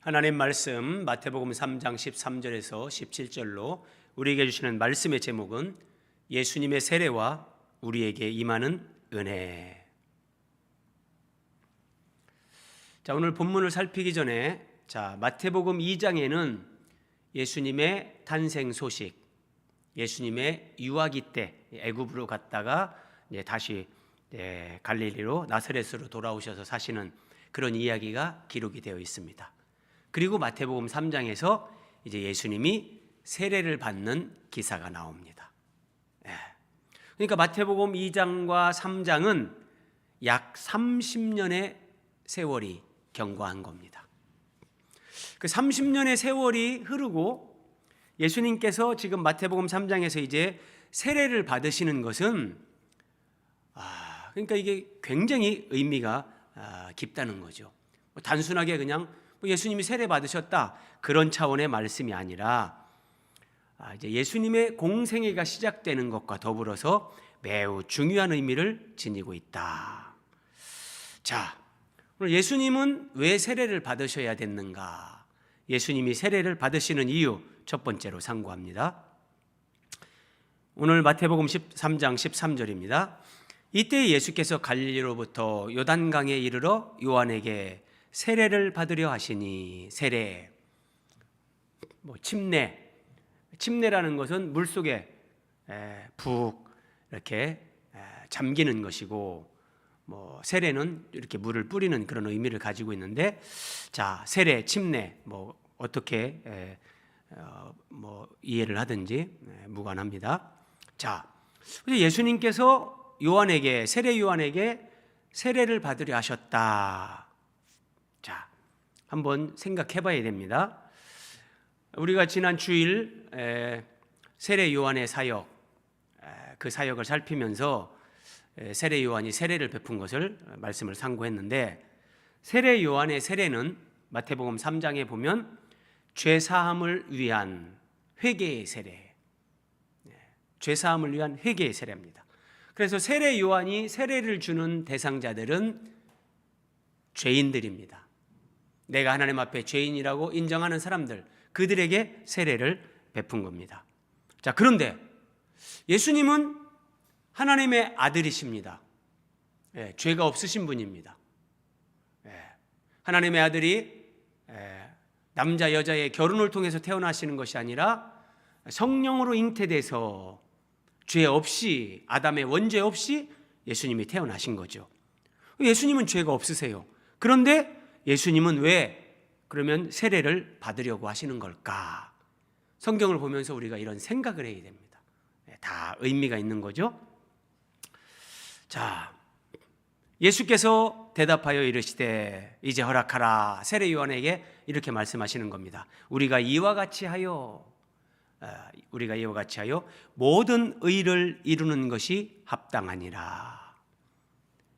하나님 말씀 마태복음 3장 13절에서 17절로 우리에게 주시는 말씀의 제목은 예수님의 세례와 우리에게 임하는 은혜. 자, 오늘 본문을 살피기 전에 마태복음 2장에는 예수님의 탄생 소식, 예수님의 유아기 때 애굽으로 갔다가 다시 갈릴리로 나사렛으로 돌아오셔서 사시는 그런 이야기가 기록이 되어 있습니다. 그리고 마태복음 3장에서 이제 예수님이 세례를 받는 기사가 나옵니다. 그러니까 마태복음 2장과 3장은 약 30년의 세월이 경과한 겁니다. 그 30년의 세월이 흐르고 예수님께서 지금 마태복음 3장에서 이제 세례를 받으시는 것은 그러니까 이게 굉장히 의미가 깊다는 거죠. 단순하게 그냥 예수님이 세례 받으셨다 그런 차원의 말씀이 아니라 이제 예수님의 공생애가 시작되는 것과 더불어서 매우 중요한 의미를 지니고 있다. 자, 오늘 예수님은 왜 세례를 받으셔야 됐는가? 예수님이 세례를 받으시는 이유 첫 번째로 상고합니다. 오늘 마태복음 13장 13절입니다. 이때 예수께서 갈릴리로부터 요단강에 이르러 요한에게 세례를 받으려 하시니, 세례, 침례라는 것은 물 속에 푹 이렇게 잠기는 것이고, 세례는 이렇게 물을 뿌리는 그런 의미를 가지고 있는데, 자, 세례, 침례, 어떻게 이해를 하든지 무관합니다. 자, 예수님께서 요한에게, 세례 요한에게 세례를 받으려 하셨다. 자, 한번 생각해 봐야 됩니다. 우리가 지난 주일 세례 요한의 사역, 그 사역을 살피면서 세례 요한이 세례를 베푼 것을 말씀을 상고했는데, 세례 요한의 세례는 마태복음 3장에 보면 죄사함을 위한 회개의 세례, 죄사함을 위한 회개의 세례입니다. 그래서 세례 요한이 세례를 주는 대상자들은 죄인들입니다. 내가 하나님 앞에 죄인이라고 인정하는 사람들, 그들에게 세례를 베푼 겁니다. 자, 그런데 예수님은 하나님의 아들이십니다. 죄가 없으신 분입니다. 하나님의 아들이 남자 여자의 결혼을 통해서 태어나시는 것이 아니라 성령으로 잉태돼서 죄 없이, 아담의 원죄 없이 예수님이 태어나신 거죠. 예수님은 죄가 없으세요. 그런데 예수님은 왜 그러면 세례를 받으려고 하시는 걸까? 성경을 보면서 우리가 이런 생각을 해야 됩니다. 다 의미가 있는 거죠. 자, 예수께서 대답하여 이르시되 이제 허락하라. 세례 요한에게 이렇게 말씀하시는 겁니다. 우리가 이와 같이 하여 모든 의를 이루는 것이 합당하니라.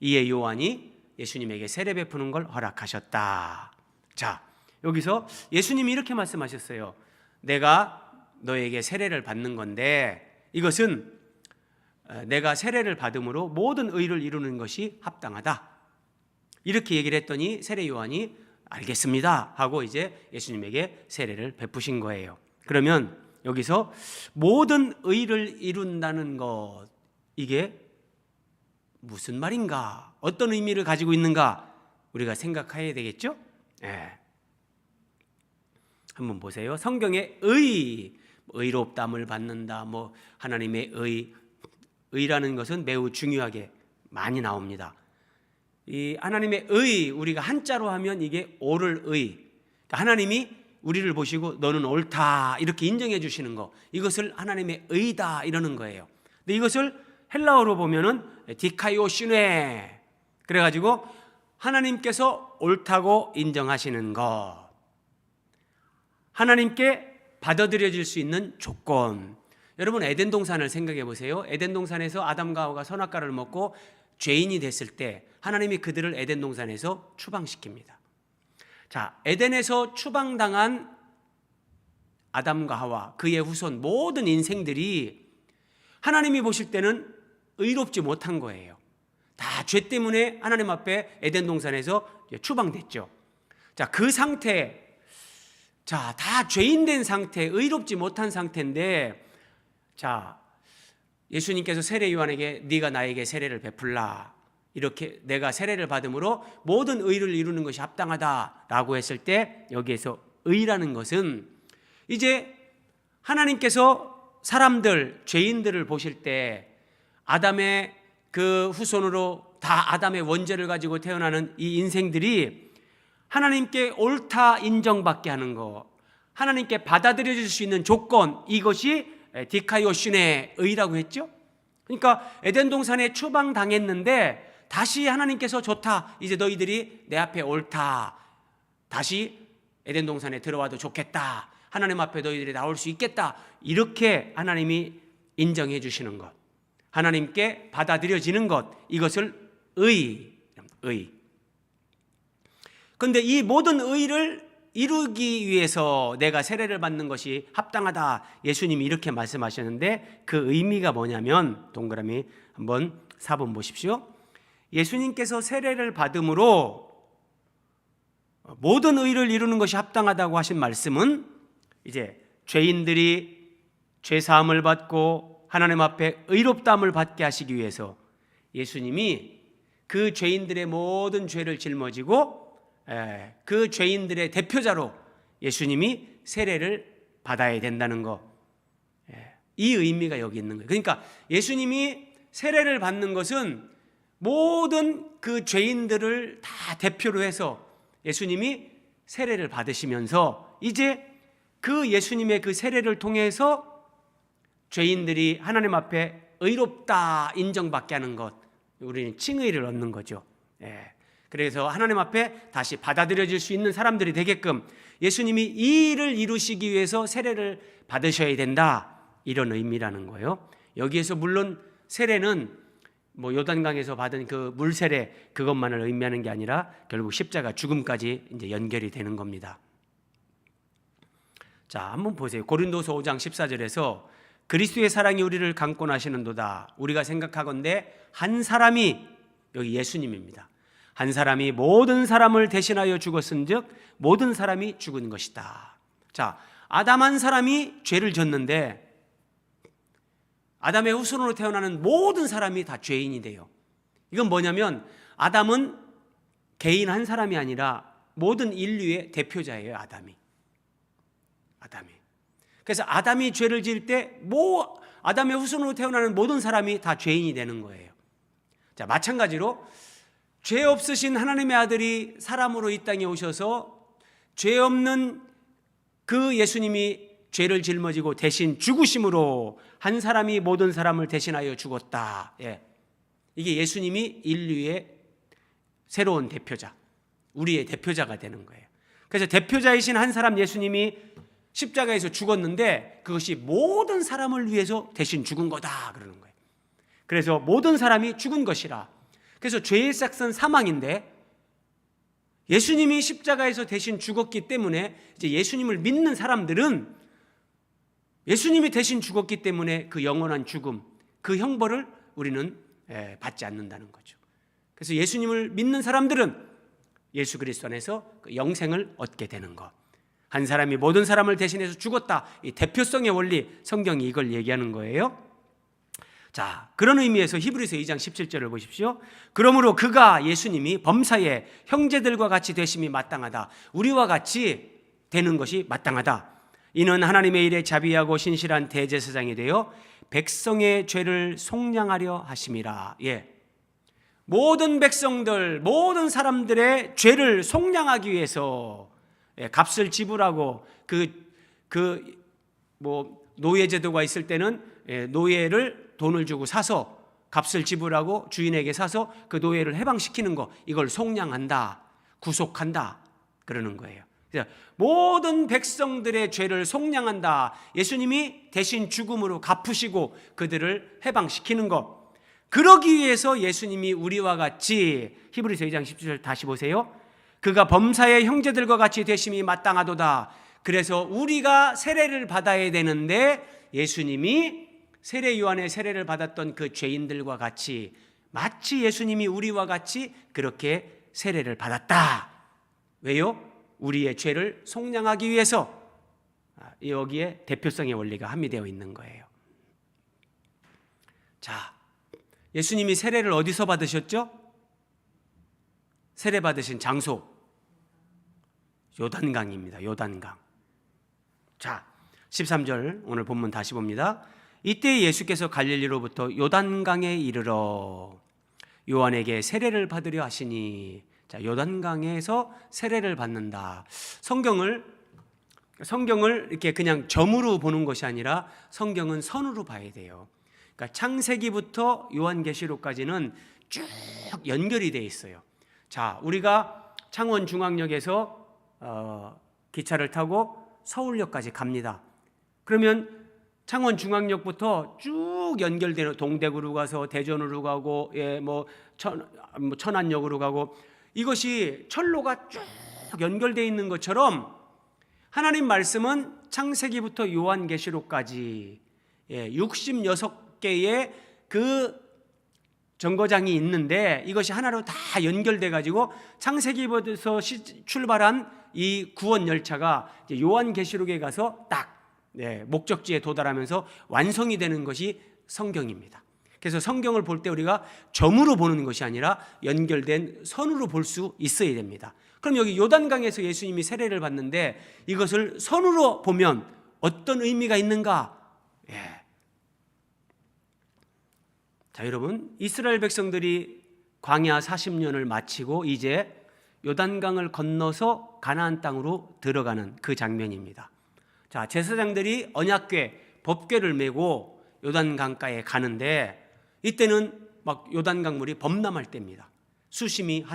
이에 요한이 예수님에게 세례 베푸는 걸 허락하셨다. 자, 여기서 예수님이 이렇게 말씀하셨어요. 내가 너에게 세례를 받는 건데 이것은 내가 세례를 받음으로 모든 의를 이루는 것이 합당하다. 이렇게 얘기를 했더니 세례 요한이 알겠습니다 하고 이제 예수님에게 세례를 베푸신 거예요. 그러면 여기서 모든 의를 이룬다는 것, 이게 무슨 말인가? 어떤 의미를 가지고 있는가? 우리가 생각해야 되겠죠? 한번 보세요. 성경에 의롭담을 받는다, 하나님의 의라는 것은 매우 중요하게 많이 나옵니다. 이 하나님의 우리가 한자로 하면 이게 옳을 의. 그러니까 하나님이 우리를 보시고 너는 옳다 이렇게 인정해 주시는 거, 이것을 하나님의 의다 이러는 거예요. 근데 이것을 헬라어로 보면은 디카이오시네, 그래가지고 하나님께서 옳다고 인정하시는 것, 하나님께 받아들여질 수 있는 조건. 여러분, 에덴 동산을 생각해 보세요. 에덴 동산에서 아담과 하와가 선악과를 먹고 죄인이 됐을 때 하나님이 그들을 에덴 동산에서 추방시킵니다. 자, 에덴에서 추방당한 아담과 하와, 그의 후손 모든 인생들이 하나님이 보실 때는 의롭지 못한 거예요. 다 죄 때문에 하나님 앞에 에덴 동산에서 추방됐죠. 자, 그 상태, 자, 다 죄인된 상태, 의롭지 못한 상태인데, 자, 예수님께서 세례 요한에게 네가 나에게 세례를 베풀라, 이렇게 내가 세례를 받음으로 모든 의를 이루는 것이 합당하다라고 했을 때, 여기에서 의라는 것은 이제 하나님께서 사람들, 죄인들을 보실 때 아담의 그 후손으로 다 아담의 원죄를 가지고 태어나는 이 인생들이 하나님께 옳다 인정받게 하는 것, 하나님께 받아들여질 수 있는 조건, 이것이 디카이오신의 의라고 했죠. 그러니까 에덴 동산에 추방당했는데 다시 하나님께서 좋다, 이제 너희들이 내 앞에 옳다, 다시 에덴 동산에 들어와도 좋겠다, 하나님 앞에 너희들이 나올 수 있겠다, 이렇게 하나님이 인정해 주시는 것, 하나님께 받아들여지는 것, 이것을 의. 그런데 이 모든 의를 이루기 위해서 내가 세례를 받는 것이 합당하다, 예수님이 이렇게 말씀하셨는데, 그 의미가 뭐냐면, 동그라미 한번 4번 보십시오. 예수님께서 세례를 받음으로 모든 의를 이루는 것이 합당하다고 하신 말씀은, 이제 죄인들이 죄사함을 받고 하나님 앞에 의롭다함을 받게 하시기 위해서 예수님이 그 죄인들의 모든 죄를 짊어지고 그 죄인들의 대표자로 예수님이 세례를 받아야 된다는 것, 이 의미가 여기 있는 거예요. 그러니까 예수님이 세례를 받는 것은 모든 그 죄인들을 다 대표로 해서 예수님이 세례를 받으시면서, 이제 그 예수님의 그 세례를 통해서 죄인들이 하나님 앞에 의롭다 인정받게 하는 것, 우리는 칭의를 얻는 거죠. 그래서 하나님 앞에 다시 받아들여질 수 있는 사람들이 되게끔 예수님이 이 일을 이루시기 위해서 세례를 받으셔야 된다, 이런 의미라는 거예요. 여기에서 물론 세례는 뭐 요단강에서 받은 그 물세례, 그것만을 의미하는 게 아니라 결국 십자가 죽음까지 이제 연결이 되는 겁니다. 자, 한번 보세요. 고린도서 5장 14절에서 그리스도의 사랑이 우리를 강권하시는도다. 우리가 생각하건대 한 사람이, 여기 예수님입니다, 한 사람이 모든 사람을 대신하여 죽었은즉 모든 사람이 죽은 것이다. 자, 아담 한 사람이 죄를 졌는데 아담의 후손으로 태어나는 모든 사람이 다 죄인이 돼요. 이건 뭐냐면 아담은 개인 한 사람이 아니라 모든 인류의 대표자예요. 아담이. 그래서 아담이 죄를 지을 때 아담의 후손으로 태어나는 모든 사람이 다 죄인이 되는 거예요. 자, 마찬가지로 죄 없으신 하나님의 아들이 사람으로 이 땅에 오셔서 죄 없는 그 예수님이 죄를 짊어지고 대신 죽으심으로 한 사람이 모든 사람을 대신하여 죽었다. 이게 예수님이 인류의 새로운 대표자, 우리의 대표자가 되는 거예요. 그래서 대표자이신 한 사람 예수님이 십자가에서 죽었는데 그것이 모든 사람을 위해서 대신 죽은 거다, 그러는 거예요. 그래서 모든 사람이 죽은 것이라. 그래서 죄의 삭은 사망인데 예수님이 십자가에서 대신 죽었기 때문에 이제 예수님을 믿는 사람들은 예수님이 대신 죽었기 때문에 그 영원한 죽음, 그 형벌을 우리는 받지 않는다는 거죠. 그래서 예수님을 믿는 사람들은 예수 그리스도 안에서 그 영생을 얻게 되는 것. 한 사람이 모든 사람을 대신해서 죽었다, 이 대표성의 원리, 성경이 이걸 얘기하는 거예요. 자, 그런 의미에서 히브리서 2장 17절을 보십시오. 그러므로 그가, 예수님이 범사에 형제들과 같이 되심이 마땅하다, 우리와 같이 되는 것이 마땅하다. 이는 하나님의 일에 자비하고 신실한 대제사장이 되어 백성의 죄를 속량하려 하심이라. 모든 백성들, 모든 사람들의 죄를 속량하기 위해서 값을 지불하고 노예제도가 있을 때는 노예를 돈을 주고 사서 값을 지불하고 주인에게 사서 그 노예를 해방시키는 거, 이걸 속량한다, 구속한다, 그러는 거예요. 모든 백성들의 죄를 속량한다, 예수님이 대신 죽음으로 갚으시고 그들을 해방시키는 것, 그러기 위해서 예수님이 우리와 같이, 히브리서 2장 17절 다시 보세요. 그가 범사의 형제들과 같이 되심이 마땅하도다. 그래서 우리가 세례를 받아야 되는데 예수님이 세례 요한의 세례를 받았던 그 죄인들과 같이, 마치 예수님이 우리와 같이 그렇게 세례를 받았다. 왜요? 우리의 죄를 속량하기 위해서, 여기에 대표성의 원리가 함유되어 있는 거예요. 자, 예수님이 세례를 어디서 받으셨죠? 세례 받으신 장소 요단강입니다. 요단강. 자, 13절 오늘 본문 다시 봅니다. 이때 예수께서 갈릴리로부터 요단강에 이르러 요한에게 세례를 받으려 하시니, 자, 요단강에서 세례를 받는다. 성경을 이렇게 그냥 점으로 보는 것이 아니라 성경은 선으로 봐야 돼요. 그러니까 창세기부터 요한계시록까지는 쭉 연결이 되어 있어요. 자, 우리가 창원중앙역에서 기차를 타고 서울역까지 갑니다. 그러면 창원중앙역부터 쭉 연결되는, 동대구로 가서 대전으로 가고, 천안역으로 가고, 이것이 철로가 쭉 연결되어 있는 것처럼 하나님 말씀은 창세기부터 요한계시록까지 66개의 그 정거장이 있는데 이것이 하나로 다 연결돼 가지고 창세기부터 출발한 이 구원 열차가 요한계시록에 가서 딱 목적지에 도달하면서 완성이 되는 것이 성경입니다. 그래서 성경을 볼 때 우리가 점으로 보는 것이 아니라 연결된 선으로 볼 수 있어야 됩니다. 그럼 여기 요단강에서 예수님이 세례를 받는데 이것을 선으로 보면 어떤 의미가 있는가? 자, 여러분, 이스라엘 백성들이 광야 40년을 마치고 이제 요단강을 건너서 가나안 땅으로 들어가는 그 장면입니다. 자, 제사장들이 언약궤, 법궤를 메고 요단강가에 가는데 이때는 막 요단강물이 범람할 때입니다. 수심이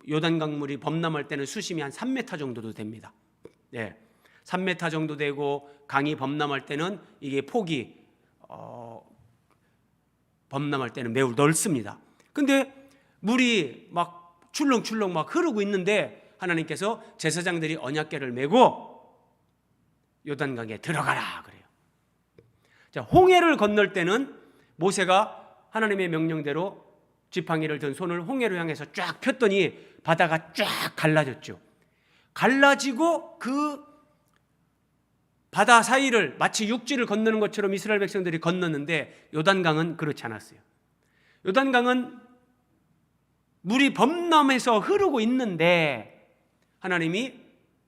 요단강물이 범람할 때는 수심이 한 3m 정도도 됩니다. 3m 정도 되고 강이 범람할 때는 이게 폭이 범람할 때는 매우 넓습니다. 근데 물이 막 출렁출렁 막 흐르고 있는데 하나님께서 제사장들이 언약궤를 메고 요단강에 들어가라 그래요. 자, 홍해를 건널 때는 모세가 하나님의 명령대로 지팡이를 든 손을 홍해로 향해서 쫙 폈더니 바다가 쫙 갈라졌죠. 갈라지고 그 바다 사이를 마치 육지를 건너는 것처럼 이스라엘 백성들이 건넜는데 요단강은 그렇지 않았어요. 요단강은 물이 범람해서 흐르고 있는데 하나님이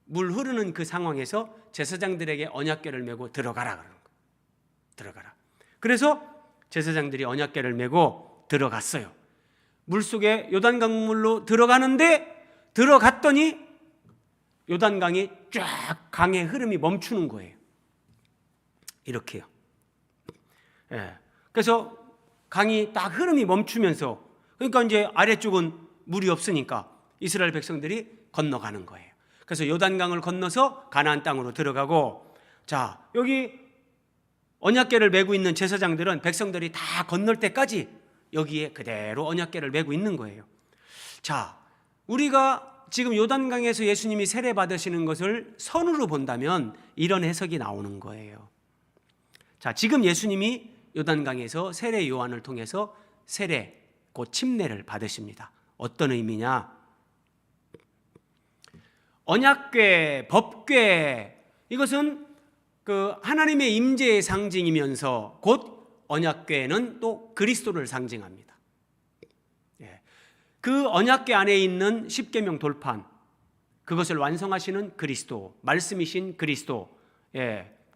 물 흐르는 그 상황에서 제사장들에게 언약궤를 메고 들어가라 그러는 거예요. 들어가라. 그래서 제사장들이 언약궤를 메고 들어갔어요. 물속에 요단강 물로 들어가는데 들어갔더니 요단강이 쫙 강의 흐름이 멈추는 거예요. 이렇게요. 그래서 강이 딱 흐름이 멈추면서, 그러니까 이제 아래쪽은 물이 없으니까 이스라엘 백성들이 건너가는 거예요. 그래서 요단강을 건너서 가나안 땅으로 들어가고, 자, 여기 언약궤를 메고 있는 제사장들은 백성들이 다 건널 때까지 여기에 그대로 언약궤를 메고 있는 거예요. 자, 우리가 지금 요단강에서 예수님이 세례 받으시는 것을 선으로 본다면 이런 해석이 나오는 거예요. 자, 지금 예수님이 요단강에서 세례 요한을 통해서 세례, 곧 침례를 받으십니다. 어떤 의미냐? 언약궤, 법궤, 이것은 그 하나님의 임재의 상징이면서 곧 언약궤는 또 그리스도를 상징합니다. 그 언약궤 안에 있는 십계명 돌판, 그것을 완성하시는 그리스도, 말씀이신 그리스도,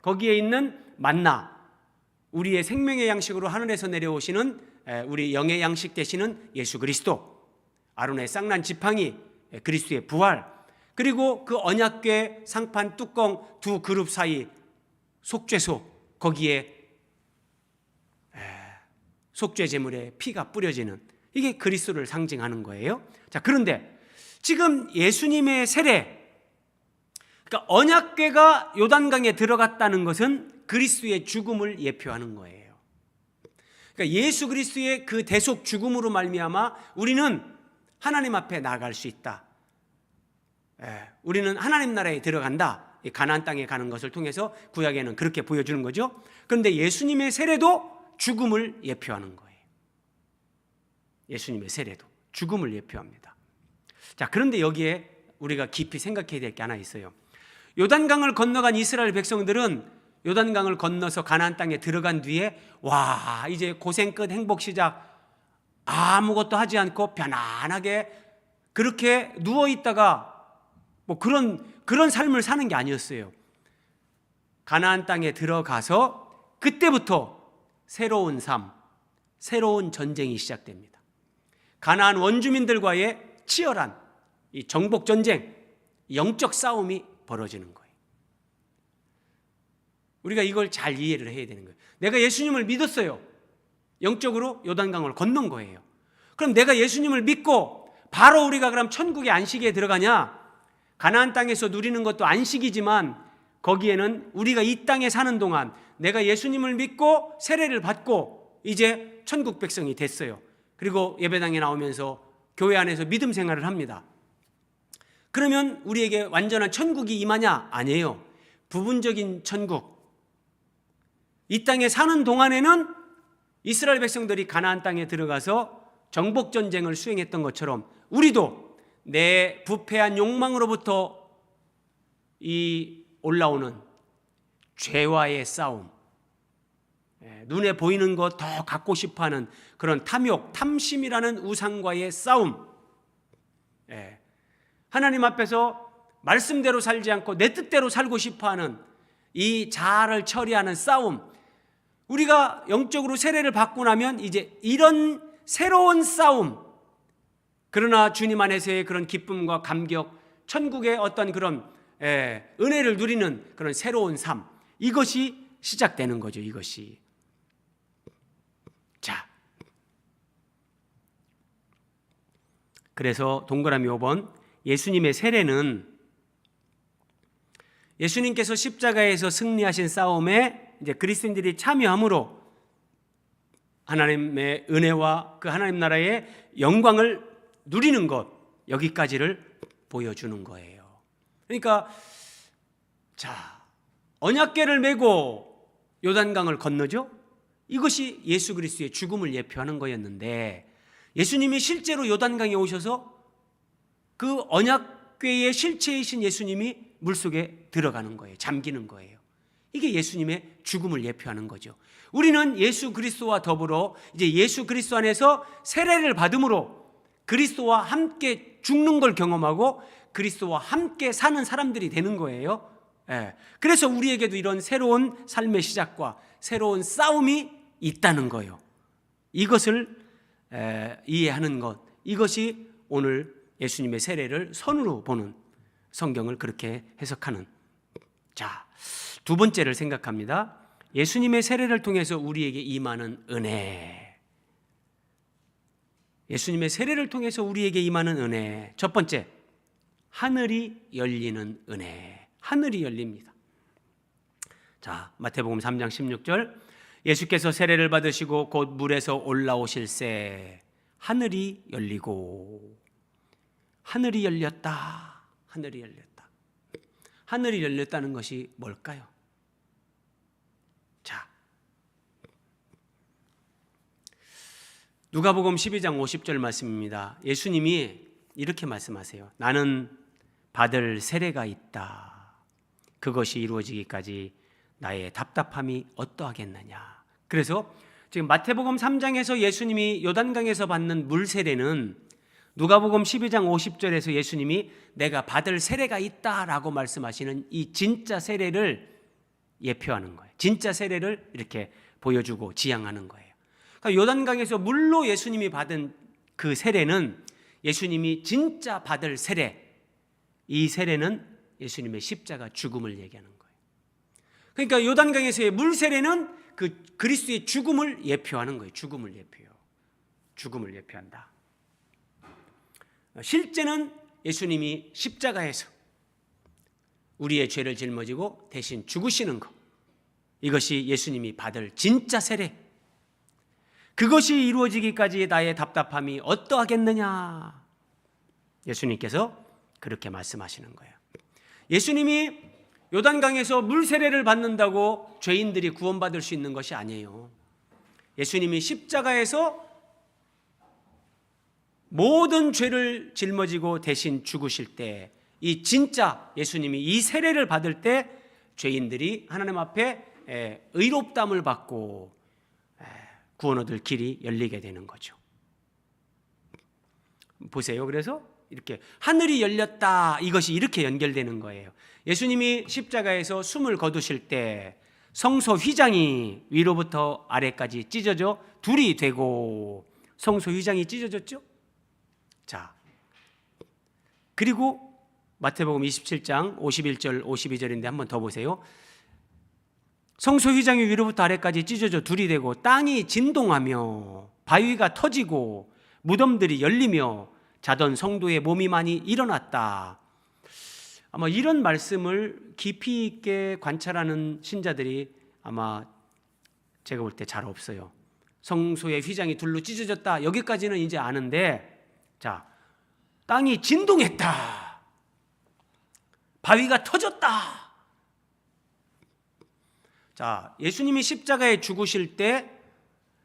거기에 있는 만나, 우리의 생명의 양식으로 하늘에서 내려오시는 우리 영의 양식 되시는 예수 그리스도, 아론의 쌍난 지팡이, 그리스도의 부활, 그리고 그 언약궤 상판 뚜껑 두 그룹 사이 속죄소, 거기에 속죄 제물의 피가 뿌려지는, 이게 그리스도를 상징하는 거예요. 자, 그런데 지금 예수님의 세례, 그러니까 언약궤가 요단강에 들어갔다는 것은 그리스도의 죽음을 예표하는 거예요. 그러니까 예수 그리스도의 그 대속 죽음으로 말미암아 우리는 하나님 앞에 나아갈 수 있다. 우리는 하나님 나라에 들어간다. 가나안 땅에 가는 것을 통해서 구약에는 그렇게 보여주는 거죠. 그런데 예수님의 세례도 죽음을 예표하는 거예요. 예수님의 세례도 죽음을 예표합니다. 자, 그런데 여기에 우리가 깊이 생각해야 될 게 하나 있어요. 요단강을 건너간 이스라엘 백성들은 요단강을 건너서 가나안 땅에 들어간 뒤에 와, 이제 고생 끝, 행복 시작, 아무것도 하지 않고 편안하게 그렇게 누워 있다가 뭐 그런 삶을 사는 게 아니었어요. 가나안 땅에 들어가서 그때부터 새로운 삶, 새로운 전쟁이 시작됩니다. 가나안 원주민들과의 치열한 이 정복 전쟁, 영적 싸움이 벌어지는 거예요. 우리가 이걸 잘 이해를 해야 되는 거예요. 내가 예수님을 믿었어요. 영적으로 요단강을 건넌 거예요. 그럼 내가 예수님을 믿고 바로 우리가 그럼 천국의 안식에 들어가냐? 가나안 땅에서 누리는 것도 안식이지만 거기에는 우리가 이 땅에 사는 동안 내가 예수님을 믿고 세례를 받고 이제 천국 백성이 됐어요. 그리고 예배당에 나오면서 교회 안에서 믿음 생활을 합니다. 그러면 우리에게 완전한 천국이 임하냐? 아니에요. 부분적인 천국. 이 땅에 사는 동안에는 이스라엘 백성들이 가나안 땅에 들어가서 정복 전쟁을 수행했던 것처럼 우리도 내 부패한 욕망으로부터 이 올라오는 죄와의 싸움, 눈에 보이는 것 더 갖고 싶어하는 그런 탐욕, 탐심이라는 우상과의 싸움, 하나님 앞에서 말씀대로 살지 않고 내 뜻대로 살고 싶어하는 이 자아를 처리하는 싸움, 우리가 영적으로 세례를 받고 나면 이제 이런 새로운 싸움, 그러나 주님 안에서의 그런 기쁨과 감격, 천국의 어떤 그런 은혜를 누리는 그런 새로운 삶, 이것이 시작되는 거죠. 이것이. 자, 그래서 동그라미 5번, 예수님의 세례는 예수님께서 십자가에서 승리하신 싸움에 이제 그리스도인들이 참여함으로 하나님의 은혜와 그 하나님 나라의 영광을 누리는 것, 여기까지를 보여주는 거예요. 그러니까 자, 언약궤를 메고 요단강을 건너죠. 이것이 예수 그리스도의 죽음을 예표하는 거였는데 예수님이 실제로 요단강에 오셔서 그 언약궤의 실체이신 예수님이 물속에 들어가는 거예요. 잠기는 거예요. 이게 예수님의 죽음을 예표하는 거죠. 우리는 예수 그리스도와 더불어 이제 예수 그리스도 안에서 세례를 받음으로 그리스도와 함께 죽는 걸 경험하고 그리스도와 함께 사는 사람들이 되는 거예요. 그래서 우리에게도 이런 새로운 삶의 시작과 새로운 싸움이 있다는 거예요. 이것을 이해하는 것, 이것이 오늘 예수님의 세례를 선으로 보는, 성경을 그렇게 해석하는. 자, 두 번째를 생각합니다. 예수님의 세례를 통해서 우리에게 임하는 은혜. 예수님의 세례를 통해서 우리에게 임하는 은혜. 첫 번째, 하늘이 열리는 은혜. 하늘이 열립니다. 자, 마태복음 3장 16절, 예수께서 세례를 받으시고 곧 물에서 올라오실새 하늘이 열리고. 하늘이 열렸다. 하늘이 열렸다. 하늘이 열렸다는 것이 뭘까요? 자, 누가복음 12장 50절 말씀입니다. 예수님이 이렇게 말씀하세요. 나는 받을 세례가 있다. 그것이 이루어지기까지 나의 답답함이 어떠하겠느냐. 그래서 지금 마태복음 3장에서 예수님이 요단강에서 받는 물 세례는 누가복음 12장 50절에서 예수님이 내가 받을 세례가 있다라고 말씀하시는 이 진짜 세례를 예표하는 거예요. 진짜 세례를 이렇게 보여주고 지향하는 거예요. 그러니까 요단강에서 물로 예수님이 받은 그 세례는 예수님이 진짜 받을 세례, 이 세례는 예수님의 십자가 죽음을 얘기하는 거예요. 그러니까 요단강에서의 물 세례는 그 그리스도의 죽음을 예표하는 거예요. 죽음을 예표해요. 죽음을 예표한다. 실제는 예수님이 십자가에서 우리의 죄를 짊어지고 대신 죽으시는 것, 이것이 예수님이 받을 진짜 세례. 그것이 이루어지기까지 나의 답답함이 어떠하겠느냐. 예수님께서 그렇게 말씀하시는 거예요. 예수님이 요단강에서 물 세례를 받는다고 죄인들이 구원받을 수 있는 것이 아니에요. 예수님이 십자가에서 모든 죄를 짊어지고 대신 죽으실 때 이 진짜 예수님이 이 세례를 받을 때 죄인들이 하나님 앞에 의롭다함을 받고 구원 얻을 길이 열리게 되는 거죠. 보세요. 그래서 이렇게 하늘이 열렸다, 이것이 이렇게 연결되는 거예요. 예수님이 십자가에서 숨을 거두실 때 성소 휘장이 위로부터 아래까지 찢어져 둘이 되고, 성소 휘장이 찢어졌죠. 자, 그리고 마태복음 27장 51절 52절인데 한번 더 보세요. 성소 휘장이 위로부터 아래까지 찢어져 둘이 되고 땅이 진동하며 바위가 터지고 무덤들이 열리며 자던 성도의 몸이 많이 일어났다. 아마 이런 말씀을 깊이 있게 관찰하는 신자들이 아마 제가 볼 때 잘 없어요. 성소의 휘장이 둘로 찢어졌다, 여기까지는 이제 아는데, 자, 땅이 진동했다, 바위가 터졌다. 자, 예수님이 십자가에 죽으실 때,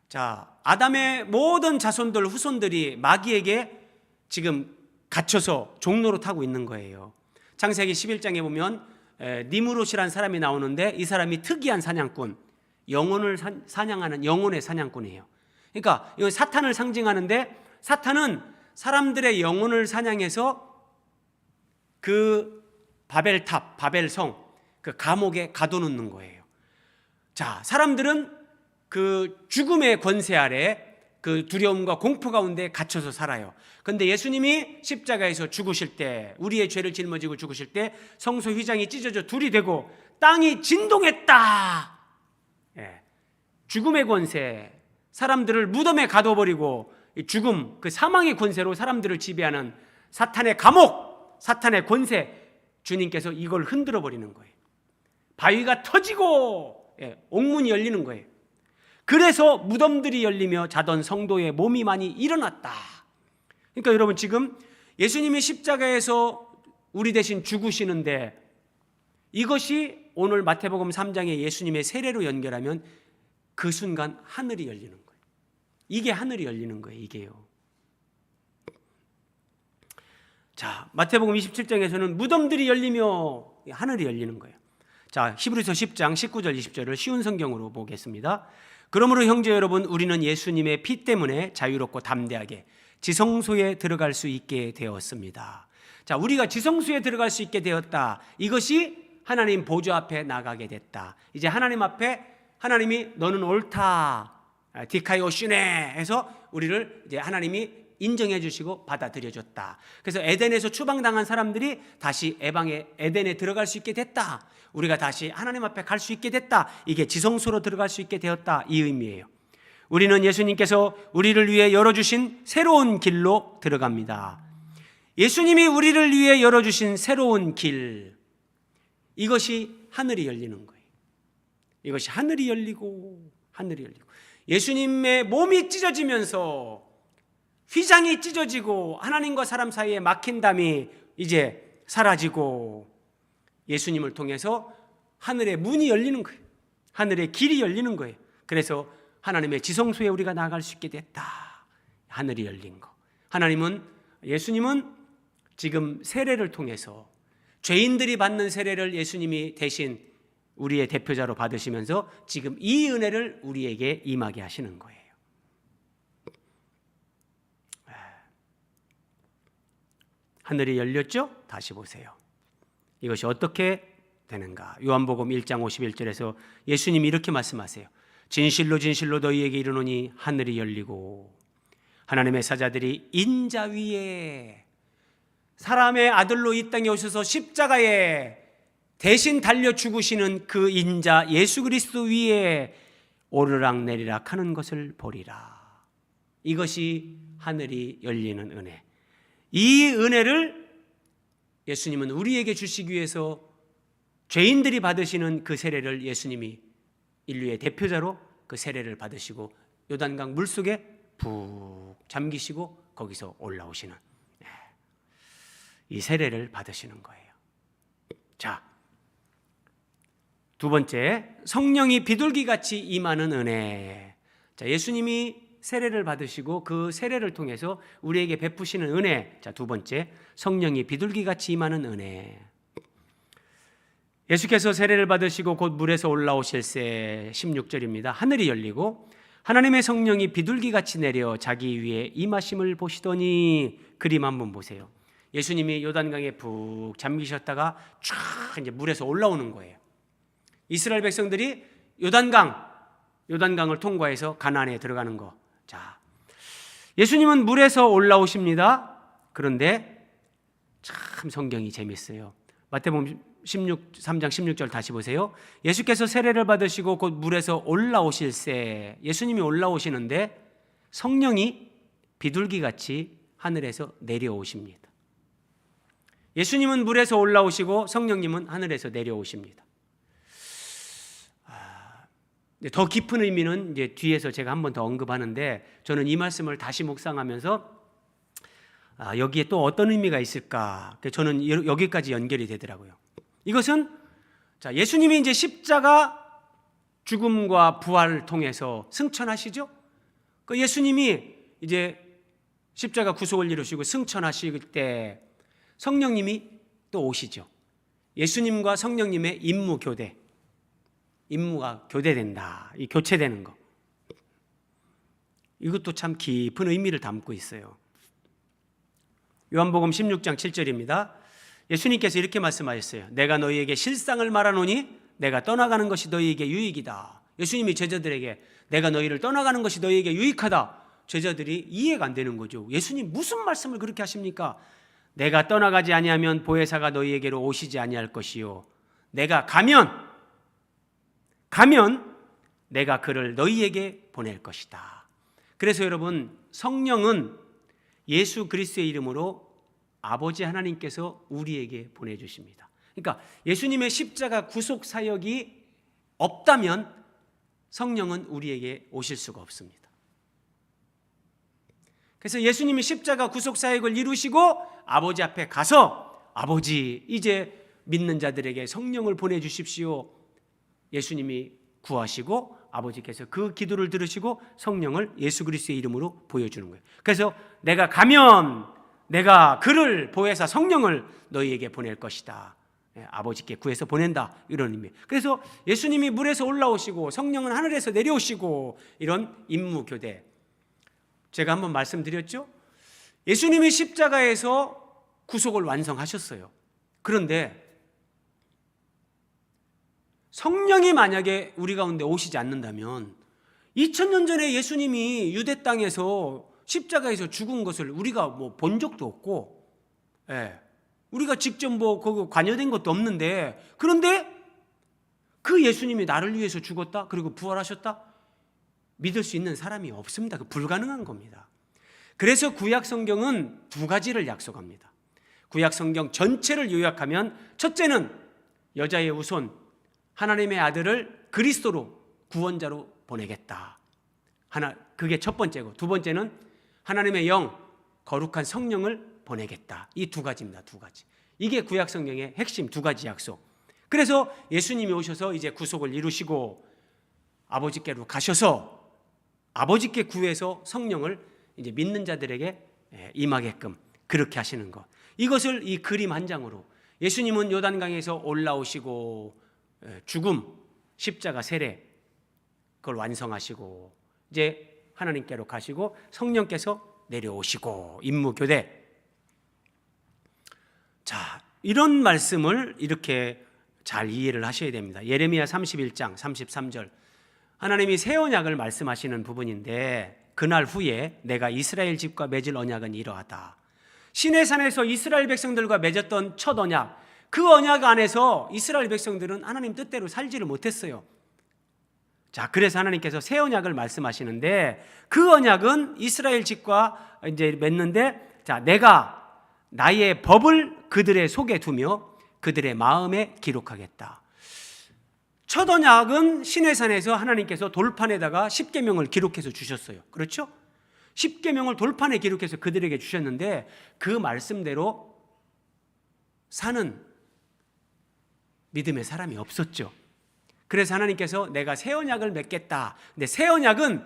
자, 아담의 모든 자손들, 후손들이 마귀에게 지금 갇혀서 종로로 타고 있는 거예요. 창세기 11장에 보면 니므롯이라는 사람이 나오는데, 이 사람이 특이한 사냥꾼, 영혼을 사냥하는 영혼의 사냥꾼이에요. 그러니까 이건 사탄을 상징하는데, 사탄은 사람들의 영혼을 사냥해서 그 바벨탑, 바벨성, 그 감옥에 가둬놓는 거예요. 자, 사람들은 그 죽음의 권세 아래 그 두려움과 공포 가운데 갇혀서 살아요. 그런데 예수님이 십자가에서 죽으실 때, 우리의 죄를 짊어지고 죽으실 때 성소 휘장이 찢어져 둘이 되고 땅이 진동했다. 죽음의 권세, 사람들을 무덤에 가둬버리고 죽음, 그 사망의 권세로 사람들을 지배하는 사탄의 감옥, 사탄의 권세, 주님께서 이걸 흔들어 버리는 거예요. 바위가 터지고 옥문이 열리는 거예요. 그래서 무덤들이 열리며 자던 성도의 몸이 많이 일어났다. 그러니까 여러분, 지금 예수님이 십자가에서 우리 대신 죽으시는데, 이것이 오늘 마태복음 3장의 예수님의 세례로 연결하면 그 순간 하늘이 열리는 거예요. 이게 하늘이 열리는 거예요. 이게요. 자, 마태복음 27장에서는 무덤들이 열리며 하늘이 열리는 거예요. 자, 히브리서 10장 19절 20절을 쉬운 성경으로 보겠습니다. 그러므로 형제 여러분, 우리는 예수님의 피 때문에 자유롭고 담대하게 지성소에 들어갈 수 있게 되었습니다. 자, 우리가 지성소에 들어갈 수 있게 되었다. 이것이 하나님 보좌 앞에 나가게 됐다. 이제 하나님 앞에 하나님이 너는 옳다, 디카이오슈네 해서 우리를 이제 하나님이 인정해 주시고 받아들여 줬다. 그래서 에덴에서 추방당한 사람들이 다시 에덴에 들어갈 수 있게 됐다. 우리가 다시 하나님 앞에 갈 수 있게 됐다. 이게 지성소로 들어갈 수 있게 되었다, 이 의미예요. 우리는 예수님께서 우리를 위해 열어주신 새로운 길로 들어갑니다. 예수님이 우리를 위해 열어주신 새로운 길, 이것이 하늘이 열리는 거예요. 이것이 하늘이 열리고 예수님의 몸이 찢어지면서 휘장이 찢어지고 하나님과 사람 사이에 막힌 담이 이제 사라지고 예수님을 통해서 하늘의 문이 열리는 거예요. 하늘의 길이 열리는 거예요. 그래서 하나님의 지성소에 우리가 나아갈 수 있게 됐다. 하늘이 열린 거. 예수님은 지금 세례를 통해서 죄인들이 받는 세례를 예수님이 대신 우리의 대표자로 받으시면서 지금 이 은혜를 우리에게 임하게 하시는 거예요. 하늘이 열렸죠? 다시 보세요. 이것이 어떻게 되는가? 요한복음 1장 51절에서 예수님이 이렇게 말씀하세요. 진실로 진실로 너희에게 이르노니 하늘이 열리고 하나님의 사자들이 인자 위에, 사람의 아들로 이 땅에 오셔서 십자가에 대신 달려 죽으시는 그 인자 예수 그리스도 위에 오르락내리락 하는 것을 보리라. 이것이 하늘이 열리는 은혜. 이 은혜를 예수님은 우리에게 주시기 위해서 죄인들이 받으시는 그 세례를 예수님이 인류의 대표자로 그 세례를 받으시고 요단강 물속에 푹 잠기시고 거기서 올라오시는 이 세례를 받으시는 거예요. 자, 두 번째, 성령이 비둘기같이 임하는 은혜. 자, 예수님이 세례를 받으시고 그 세례를 통해서 우리에게 베푸시는 은혜. 자, 두 번째, 성령이 비둘기같이 임하는 은혜. 예수께서 세례를 받으시고 곧 물에서 올라오실새 16절입니다. 하늘이 열리고 하나님의 성령이 비둘기같이 내려 자기 위에 임하심을 보시더니, 그림 한번 보세요. 예수님이 요단강에 푹 잠기셨다가 쫙 이제 물에서 올라오는 거예요. 이스라엘 백성들이 요단강을 통과해서 가나안에 들어가는 거. 자, 예수님은 물에서 올라오십니다. 그런데 참 성경이 재밌어요. 마태복음 3장 16절 다시 보세요. 예수께서 세례를 받으시고 곧 물에서 올라오실새, 예수님이 올라오시는데 성령이 비둘기같이 하늘에서 내려오십니다. 예수님은 물에서 올라오시고 성령님은 하늘에서 내려오십니다. 더 깊은 의미는 이제 뒤에서 제가 한 번 더 언급하는데, 저는 이 말씀을 다시 묵상하면서 여기에 또 어떤 의미가 있을까? 저는 여기까지 연결이 되더라고요. 이것은, 자, 예수님이 이제 십자가 죽음과 부활을 통해서 승천하시죠? 그 예수님이 이제 십자가 구속을 이루시고 승천하실 때 성령님이 또 오시죠. 예수님과 성령님의 임무 교대, 임무가 교대된다, 이 교체되는 거. 이것도 참 깊은 의미를 담고 있어요. 요한복음 16장 7절입니다. 예수님께서 이렇게 말씀하셨어요. 내가 너희에게 실상을 말하노니 내가 떠나가는 것이 너희에게 유익이다. 예수님이 제자들에게 내가 너희를 떠나가는 것이 너희에게 유익하다. 제자들이 이해가 안 되는 거죠. 예수님 무슨 말씀을 그렇게 하십니까? 내가 떠나가지 아니하면 보혜사가 너희에게로 오시지 아니할 것이요, 내가 가면 내가 그를 너희에게 보낼 것이다. 그래서 여러분, 성령은 예수 그리스도의 이름으로 아버지 하나님께서 우리에게 보내주십니다. 그러니까 예수님의 십자가 구속 사역이 없다면 성령은 우리에게 오실 수가 없습니다. 그래서 예수님이 십자가 구속 사역을 이루시고 아버지 앞에 가서, 아버지, 이제 믿는 자들에게 성령을 보내주십시오. 예수님이 구하시고 아버지께서 그 기도를 들으시고 성령을 예수 그리스도의 이름으로 보여주는 거예요. 그래서 내가 가면 내가 그를 보혜사 성령을 너희에게 보낼 것이다. 아버지께 구해서 보낸다, 이런 의미. 그래서 예수님이 물에서 올라오시고 성령은 하늘에서 내려오시고, 이런 임무 교대. 제가 한번 말씀드렸죠. 예수님이 십자가에서 구속을 완성하셨어요. 그런데 성령이 만약에 우리 가운데 오시지 않는다면 2000년 전에 예수님이 유대 땅에서 십자가에서 죽은 것을 우리가 뭐 본 적도 없고, 우리가 직접 뭐 거기 관여된 것도 없는데, 그런데 그 예수님이 나를 위해서 죽었다, 그리고 부활하셨다, 믿을 수 있는 사람이 없습니다. 불가능한 겁니다. 그래서 구약 성경은 두 가지를 약속합니다. 구약 성경 전체를 요약하면, 첫째는 여자의 후손 하나님의 아들을 그리스도로 구원자로 보내겠다. 그게 첫 번째고, 두 번째는 하나님의 영, 거룩한 성령을 보내겠다. 이 두 가지입니다. 두 가지. 이게 구약 성경의 핵심 두 가지 약속. 그래서 예수님이 오셔서 이제 구속을 이루시고 아버지께로 가셔서 아버지께 구해서 성령을 이제 믿는 자들에게 임하게끔 그렇게 하시는 것. 이것을 이 그림 한 장으로, 예수님은 요단강에서 올라오시고 죽음, 십자가, 세례, 그걸 완성하시고 이제 하나님께로 가시고 성령께서 내려오시고 임무 교대. 자, 이런 말씀을 이렇게 잘 이해를 하셔야 됩니다. 예레미야 31장 33절, 하나님이 새 언약을 말씀하시는 부분인데, 그날 후에 내가 이스라엘 집과 맺을 언약은 이러하다. 시내산에서 이스라엘 백성들과 맺었던 첫 언약, 그 언약 안에서 이스라엘 백성들은 하나님 뜻대로 살지를 못했어요. 자, 그래서 하나님께서 새 언약을 말씀하시는데, 그 언약은 이스라엘 집과 이제 맺는데, 자, 내가 나의 법을 그들의 속에 두며 그들의 마음에 기록하겠다. 첫 언약은 시내산에서 하나님께서 돌판에다가 십계명을 기록해서 주셨어요. 그렇죠? 십계명을 돌판에 기록해서 그들에게 주셨는데, 그 말씀대로 사는 믿음의 사람이 없었죠. 그래서 하나님께서 내가 새 언약을 맺겠다. 근데 새 언약은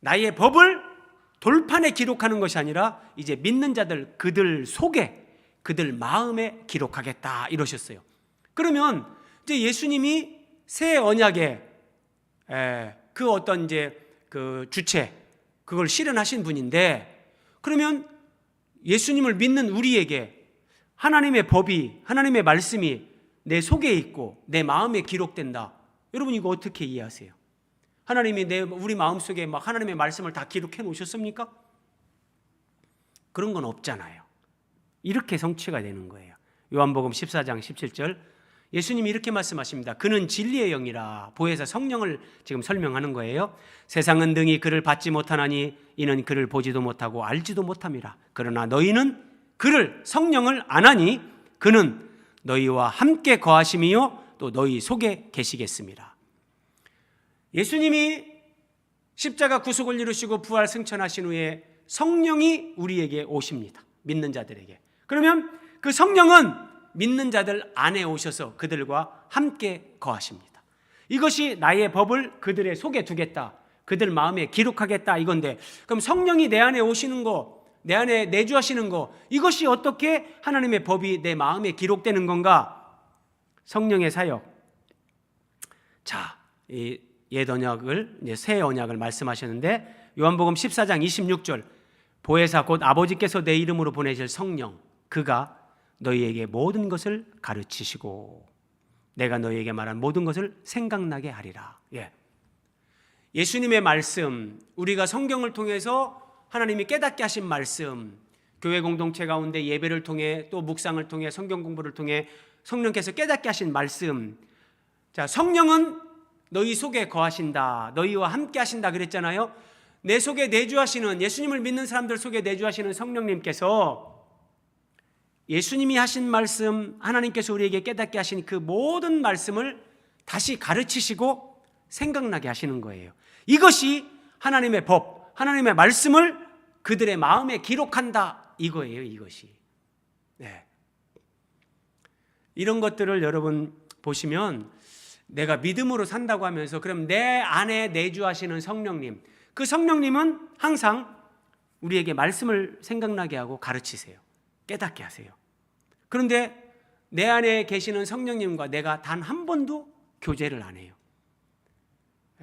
나의 법을 돌판에 기록하는 것이 아니라 이제 믿는 자들 그들 속에 그들 마음에 기록하겠다 이러셨어요. 그러면 이제 예수님이 새 언약의 그 어떤 이제 그 주체 그걸 실현하신 분인데, 그러면 예수님을 믿는 우리에게 하나님의 법이, 하나님의 말씀이 내 속에 있고 내 마음에 기록된다. 여러분 이거 어떻게 이해하세요? 하나님이 우리 마음속에 막 하나님의 말씀을 다 기록해 놓으셨습니까? 그런 건 없잖아요. 이렇게 성취가 되는 거예요. 요한복음 14장 17절 예수님이 이렇게 말씀하십니다. 그는 진리의 영이라. 보혜사 성령을 지금 설명하는 거예요. 세상은 등이 그를 받지 못하나니 이는 그를 보지도 못하고 알지도 못함이라. 그러나 너희는 그를 성령을 아나니 그는 너희와 함께 거하심이요 또 너희 속에 계시겠습니다. 예수님이 십자가 구속을 이루시고 부활 승천하신 후에 성령이 우리에게 오십니다. 믿는 자들에게. 그러면 그 성령은 믿는 자들 안에 오셔서 그들과 함께 거하십니다. 이것이 나의 법을 그들의 속에 두겠다, 그들 마음에 기록하겠다 이건데, 그럼 성령이 내 안에 오시는 거, 내 안에 내주하시는 거, 이것이 어떻게 하나님의 법이 내 마음에 기록되는 건가? 성령의 사역. 자, 이 옛 언약을 이제 새 언약을 말씀하셨는데 요한복음 14장 26절 보혜사 곧 아버지께서 내 이름으로 보내실 성령 그가 너희에게 모든 것을 가르치시고 내가 너희에게 말한 모든 것을 생각나게 하리라. 예수님의 말씀, 우리가 성경을 통해서 하나님이 깨닫게 하신 말씀, 교회 공동체 가운데 예배를 통해 또 묵상을 통해 성경 공부를 통해 성령께서 깨닫게 하신 말씀. 자, 성령은 너희 속에 거하신다, 너희와 함께 하신다 그랬잖아요. 내 속에 내주하시는, 예수님을 믿는 사람들 속에 내주하시는 성령님께서 예수님이 하신 말씀, 하나님께서 우리에게 깨닫게 하신 그 모든 말씀을 다시 가르치시고 생각나게 하시는 거예요. 이것이 하나님의 법, 하나님의 말씀을 그들의 마음에 기록한다 이거예요. 이것이. 이런 것들을 여러분 보시면 내가 믿음으로 산다고 하면서 그럼 내 안에 내주하시는 성령님, 그 성령님은 항상 우리에게 말씀을 생각나게 하고 가르치세요. 깨닫게 하세요. 그런데 내 안에 계시는 성령님과 내가 단 한 번도 교제를 안 해요.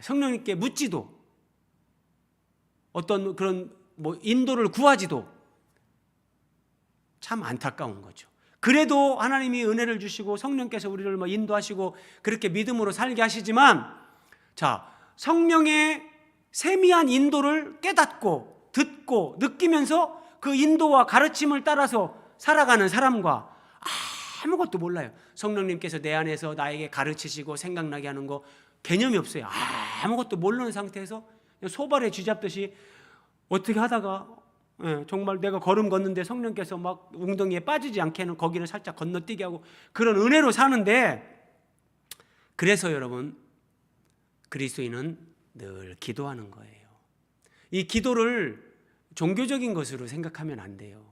성령님께 묻지도 어떤 그런 인도를 구하지도 참 안타까운 거죠. 그래도 하나님이 은혜를 주시고 성령께서 우리를 인도하시고 그렇게 믿음으로 살게 하시지만, 자, 성령의 세미한 인도를 깨닫고 듣고 느끼면서 그 인도와 가르침을 따라서 살아가는 사람과 아무것도 몰라요. 성령님께서 내 안에서 나에게 가르치시고 생각나게 하는 거 개념이 없어요. 아무것도 모르는 상태에서 소발에 쥐잡듯이 어떻게 하다가 정말 내가 걸음 걷는데 성령께서 막 웅덩이에 빠지지 않게 하는, 거기를 살짝 건너뛰게 하고 그런 은혜로 사는데, 그래서 여러분 그리스도인은 늘 기도하는 거예요. 이 기도를 종교적인 것으로 생각하면 안 돼요.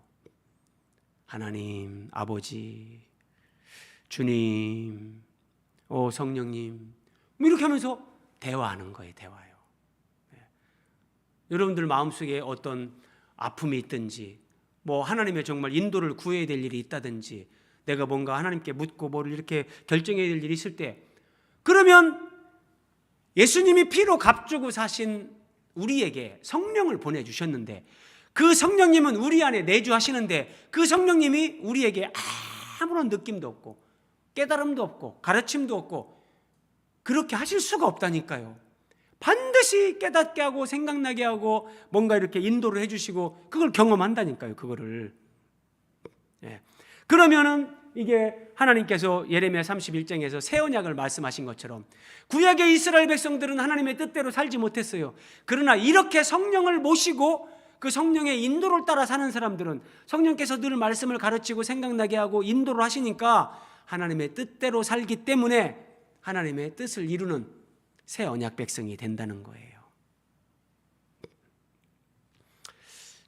하나님, 아버지, 주님, 성령님 이렇게 하면서 대화하는 거예요. 대화요. 여러분들 마음속에 어떤 아픔이 있든지 하나님의 정말 인도를 구해야 될 일이 있다든지 내가 뭔가 하나님께 묻고 뭐를 이렇게 결정해야 될 일이 있을 때, 그러면 예수님이 피로 값주고 사신 우리에게 성령을 보내주셨는데 그 성령님은 우리 안에 내주하시는데 그 성령님이 우리에게 아무런 느낌도 없고 깨달음도 없고 가르침도 없고 그렇게 하실 수가 없다니까요. 반드시 깨닫게 하고 생각나게 하고 뭔가 이렇게 인도를 해주시고 그걸 경험한다니까요. 그거를. 그러면은 이게 하나님께서 예레미야 31장에서 새 언약을 말씀하신 것처럼 구약의 이스라엘 백성들은 하나님의 뜻대로 살지 못했어요. 그러나 이렇게 성령을 모시고 그 성령의 인도를 따라 사는 사람들은 성령께서 늘 말씀을 가르치고 생각나게 하고 인도를 하시니까 하나님의 뜻대로 살기 때문에 하나님의 뜻을 이루는 새 언약 백성이 된다는 거예요.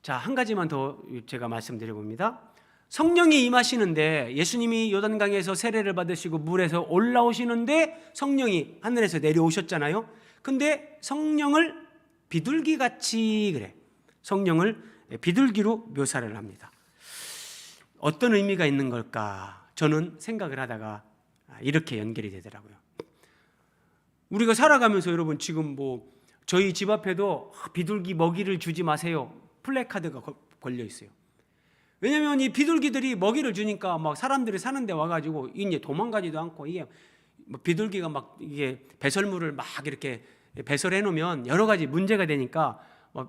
자, 한 가지만 더 제가 말씀드려 봅니다. 성령이 임하시는데 예수님이 요단강에서 세례를 받으시고 물에서 올라오시는데 성령이 하늘에서 내려오셨잖아요. 근데 성령을 비둘기같이 그래. 성령을 비둘기로 묘사를 합니다. 어떤 의미가 있는 걸까? 저는 생각을 하다가 이렇게 연결이 되더라고요. 우리가 살아가면서 여러분 지금 뭐 저희 집 앞에도 비둘기 먹이를 주지 마세요 플래카드가 걸려 있어요. 왜냐하면 이 비둘기들이 먹이를 주니까 막 사람들이 사는데 와가지고 이제 도망가지도 않고, 이게 비둘기가 막 이게 배설물을 막 이렇게 배설해 놓으면 여러 가지 문제가 되니까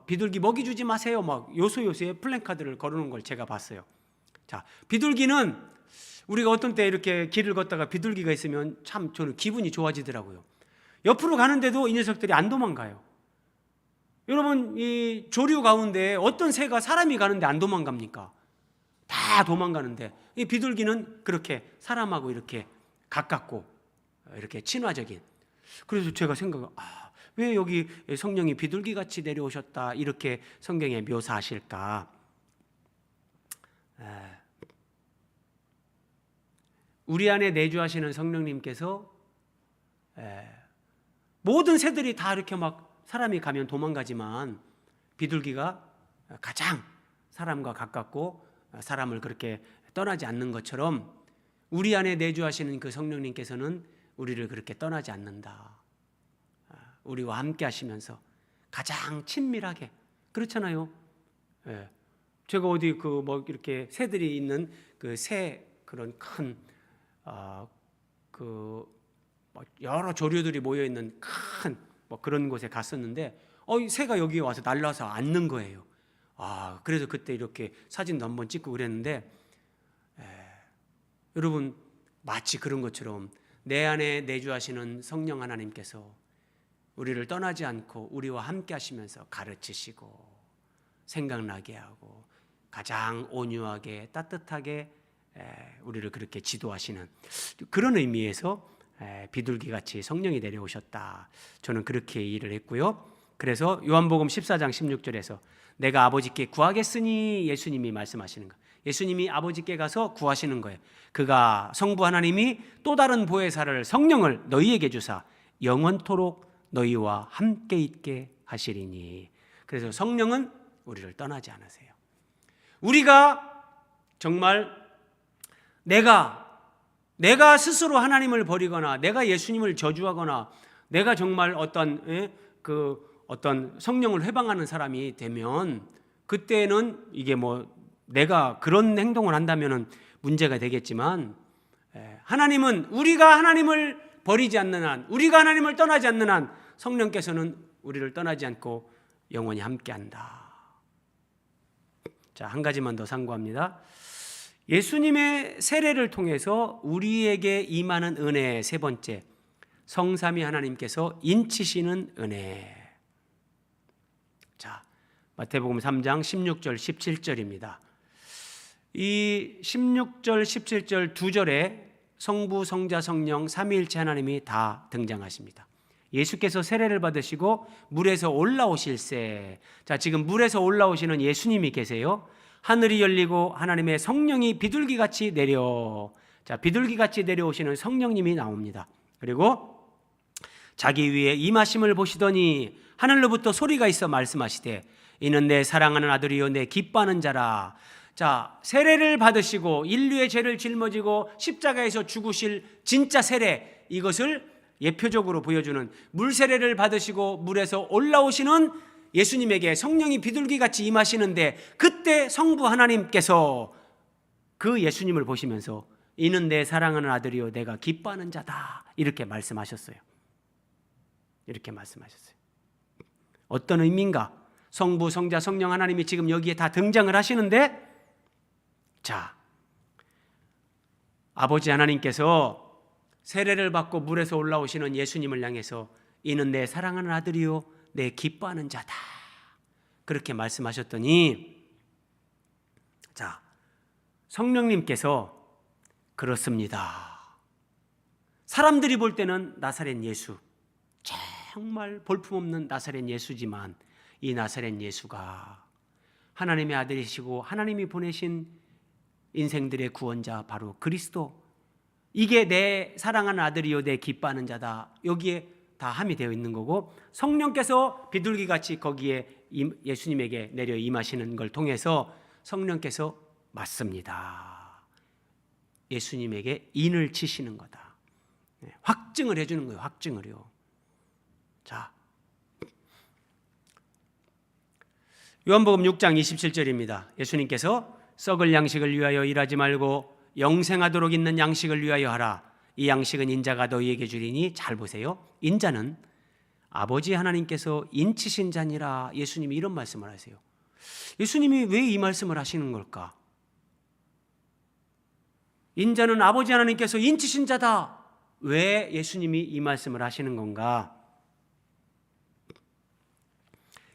비둘기 먹이 주지 마세요 막 요소요소에 플래카드를 걸어놓은 걸 제가 봤어요. 자, 비둘기는 우리가 어떤 때 이렇게 길을 걷다가 비둘기가 있으면 참 저는 기분이 좋아지더라고요. 옆으로 가는데도 이 녀석들이 안 도망가요. 여러분, 이 조류 가운데 어떤 새가 사람이 가는데 안 도망갑니까? 다 도망가는데 이 비둘기는 그렇게 사람하고 이렇게 가깝고 이렇게 친화적인. 그래서 제가 왜 여기 성령이 비둘기같이 내려오셨다 이렇게 성경에 묘사하실까? 우리 안에 내주하시는 성령님께서 모든 새들이 다 이렇게 막 사람이 가면 도망가지만 비둘기가 가장 사람과 가깝고 사람을 그렇게 떠나지 않는 것처럼 우리 안에 내주하시는 그 성령님께서는 우리를 그렇게 떠나지 않는다. 우리와 함께 하시면서 가장 친밀하게. 그렇잖아요. 제가 어디 그 뭐 이렇게 새들이 있는 그 새 그런 큰 여러 조류들이 모여 있는 큰 뭐 그런 곳에 갔었는데 새가 여기 와서 날라서 앉는 거예요. 그래서 그때 이렇게 사진도 한번 찍고 그랬는데, 여러분 마치 그런 것처럼 내 안에 내주하시는 성령 하나님께서 우리를 떠나지 않고 우리와 함께 하시면서 가르치시고 생각나게 하고 가장 온유하게 따뜻하게 우리를 그렇게 지도하시는 그런 의미에서 비둘기같이 성령이 내려오셨다. 저는 그렇게 이해를 했고요. 그래서 요한복음 14장 16절에서 내가 아버지께 구하겠으니 예수님이 말씀하시는 거. 예수님이 아버지께 가서 구하시는 거예요. 그가 성부 하나님이 또 다른 보혜사를 성령을 너희에게 주사 영원토록 너희와 함께 있게 하시리니. 그래서 성령은 우리를 떠나지 않으세요. 우리가 정말 내가 스스로 하나님을 버리거나 내가 예수님을 저주하거나 내가 정말 어떤 성령을 회방하는 사람이 되면 그때는 이게 뭐 내가 그런 행동을 한다면은 문제가 되겠지만, 하나님은 우리가 하나님을 버리지 않는 한, 우리가 하나님을 떠나지 않는 한 성령께서는 우리를 떠나지 않고 영원히 함께한다. 자, 한 가지만 더 상고합니다. 예수님의 세례를 통해서 우리에게 임하는 은혜 세 번째, 성삼위 하나님께서 인치시는 은혜. 자, 마태복음 3장 16절 17절입니다. 이 16절 17절 두 절에 성부 성자 성령 삼위일체 하나님이 다 등장하십니다. 예수께서 세례를 받으시고 물에서 올라오실세. 자, 지금 물에서 올라오시는 예수님이 계세요. 하늘이 열리고 하나님의 성령이 비둘기같이 비둘기같이 내려오시는 성령님이 나옵니다. 그리고 자기 위에 임하심을 보시더니 하늘로부터 소리가 있어 말씀하시되 이는 내 사랑하는 아들이요 내 기뻐하는 자라. 자, 세례를 받으시고 인류의 죄를 짊어지고 십자가에서 죽으실 진짜 세례, 이것을 예표적으로 보여주는 물 세례를 받으시고 물에서 올라오시는 예수님에게 성령이 비둘기같이 임하시는데, 그때 성부 하나님께서 그 예수님을 보시면서 이는 내 사랑하는 아들이요 내가 기뻐하는 자다 이렇게 말씀하셨어요. 이렇게 말씀하셨어요. 어떤 의미인가? 성부 성자 성령 하나님이 지금 여기에 다 등장을 하시는데, 자, 아버지 하나님께서 세례를 받고 물에서 올라오시는 예수님을 향해서 이는 내 사랑하는 아들이요 내 기뻐하는 자다 그렇게 말씀하셨더니, 자, 성령님께서 그렇습니다. 사람들이 볼 때는 나사렛 예수, 정말 볼품없는 나사렛 예수지만 이 나사렛 예수가 하나님의 아들이시고 하나님이 보내신 인생들의 구원자 바로 그리스도, 이게 내 사랑하는 아들이요 내 기뻐하는 자다. 여기에 다 함이 되어 있는 거고, 성령께서 비둘기같이 거기에 예수님에게 내려 임하시는 걸 통해서 성령께서 맞습니다. 예수님에게 인을 치시는 거다. 확증을 해주는 거예요. 확증을요. 자, 요한복음 6장 27절입니다. 예수님께서 썩을 양식을 위하여 일하지 말고 영생하도록 있는 양식을 위하여 하라. 이 양식은 인자가 너희에게 주리니. 잘 보세요. 인자는 아버지 하나님께서 인치신 자니라. 예수님이 이런 말씀을 하세요. 예수님이 왜 이 말씀을 하시는 걸까? 인자는 아버지 하나님께서 인치신 자다. 왜 예수님이 이 말씀을 하시는 건가?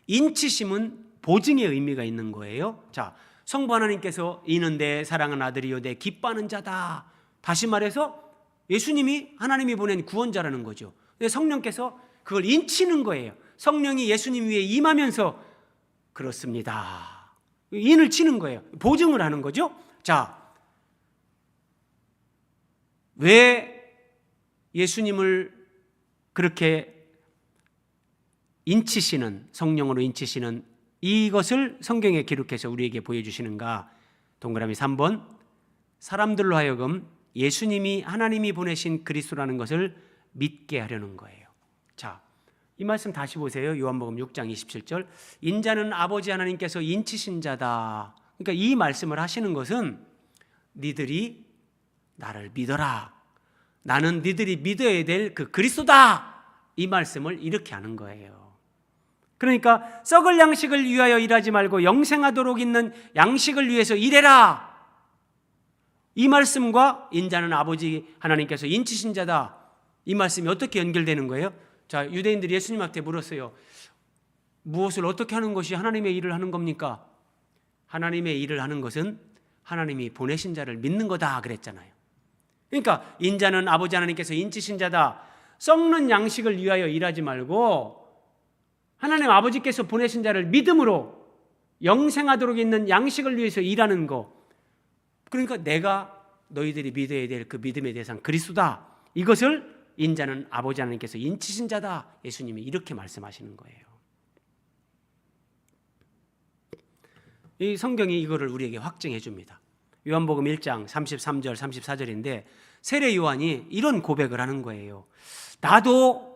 인치심은 보증의 의미가 있는 거예요. 자, 성부 하나님께서 이는 내 사랑하는 아들이요 내 기뻐하는 자다. 다시 말해서 예수님이 하나님이 보낸 구원자라는 거죠. 성령께서 그걸 인치는 거예요. 성령이 예수님 위에 임하면서 그렇습니다. 인을 치는 거예요. 보증을 하는 거죠. 자, 왜 예수님을 그렇게 인치시는, 성령으로 인치시는 이것을 성경에 기록해서 우리에게 보여주시는가? 동그라미 3번. 사람들로 하여금 예수님이 하나님이 보내신 그리스도라는 것을 믿게 하려는 거예요. 자, 이 말씀 다시 보세요. 요한복음 6장 27절. 인자는 아버지 하나님께서 인치신 자다. 그러니까 이 말씀을 하시는 것은 니들이 나를 믿어라. 나는 니들이 믿어야 될 그 그리스도다. 이 말씀을 이렇게 하는 거예요. 그러니까 썩을 양식을 위하여 일하지 말고 영생하도록 있는 양식을 위해서 일해라. 이 말씀과 인자는 아버지 하나님께서 인치신 자다. 이 말씀이 어떻게 연결되는 거예요? 자, 유대인들이 예수님한테 물었어요. 무엇을 어떻게 하는 것이 하나님의 일을 하는 겁니까? 하나님의 일을 하는 것은 하나님이 보내신 자를 믿는 거다 그랬잖아요. 그러니까 인자는 아버지 하나님께서 인치신 자다. 썩는 양식을 위하여 일하지 말고 하나님 아버지께서 보내신 자를 믿음으로 영생하도록 있는 양식을 위해서 일하는 거. 그러니까 내가 너희들이 믿어야 될 그 믿음의 대상 그리스도다. 이것을 인자는 아버지 하나님께서 인치신 자다. 예수님이 이렇게 말씀하시는 거예요. 이 성경이 이거를 우리에게 확증해 줍니다. 요한복음 1장 33절 34절인데 세례 요한이 이런 고백을 하는 거예요. 나도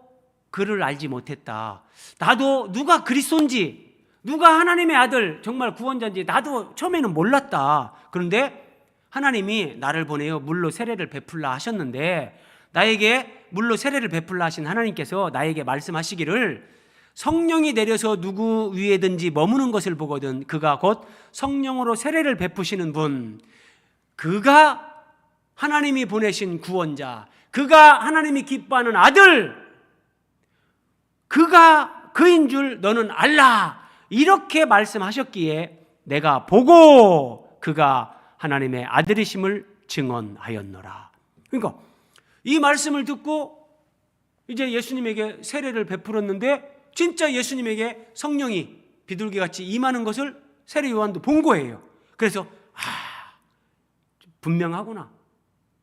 그를 알지 못했다. 나도 누가 그리스도인지, 누가 하나님의 아들 정말 구원자인지 나도 처음에는 몰랐다. 그런데 하나님이 나를 보내어 물로 세례를 베풀라 하셨는데, 나에게 물로 세례를 베풀라 하신 하나님께서 나에게 말씀하시기를 성령이 내려서 누구 위에든지 머무는 것을 보거든 그가 곧 성령으로 세례를 베푸시는 분, 그가 하나님이 보내신 구원자, 그가 하나님이 기뻐하는 아들, 그가 그인 줄 너는 알라. 이렇게 말씀하셨기에 내가 보고 그가 하나님의 아들이심을 증언하였노라. 그러니까 이 말씀을 듣고 이제 예수님에게 세례를 베풀었는데 진짜 예수님에게 성령이 비둘기같이 임하는 것을 세례 요한도 본 거예요. 그래서 분명하구나.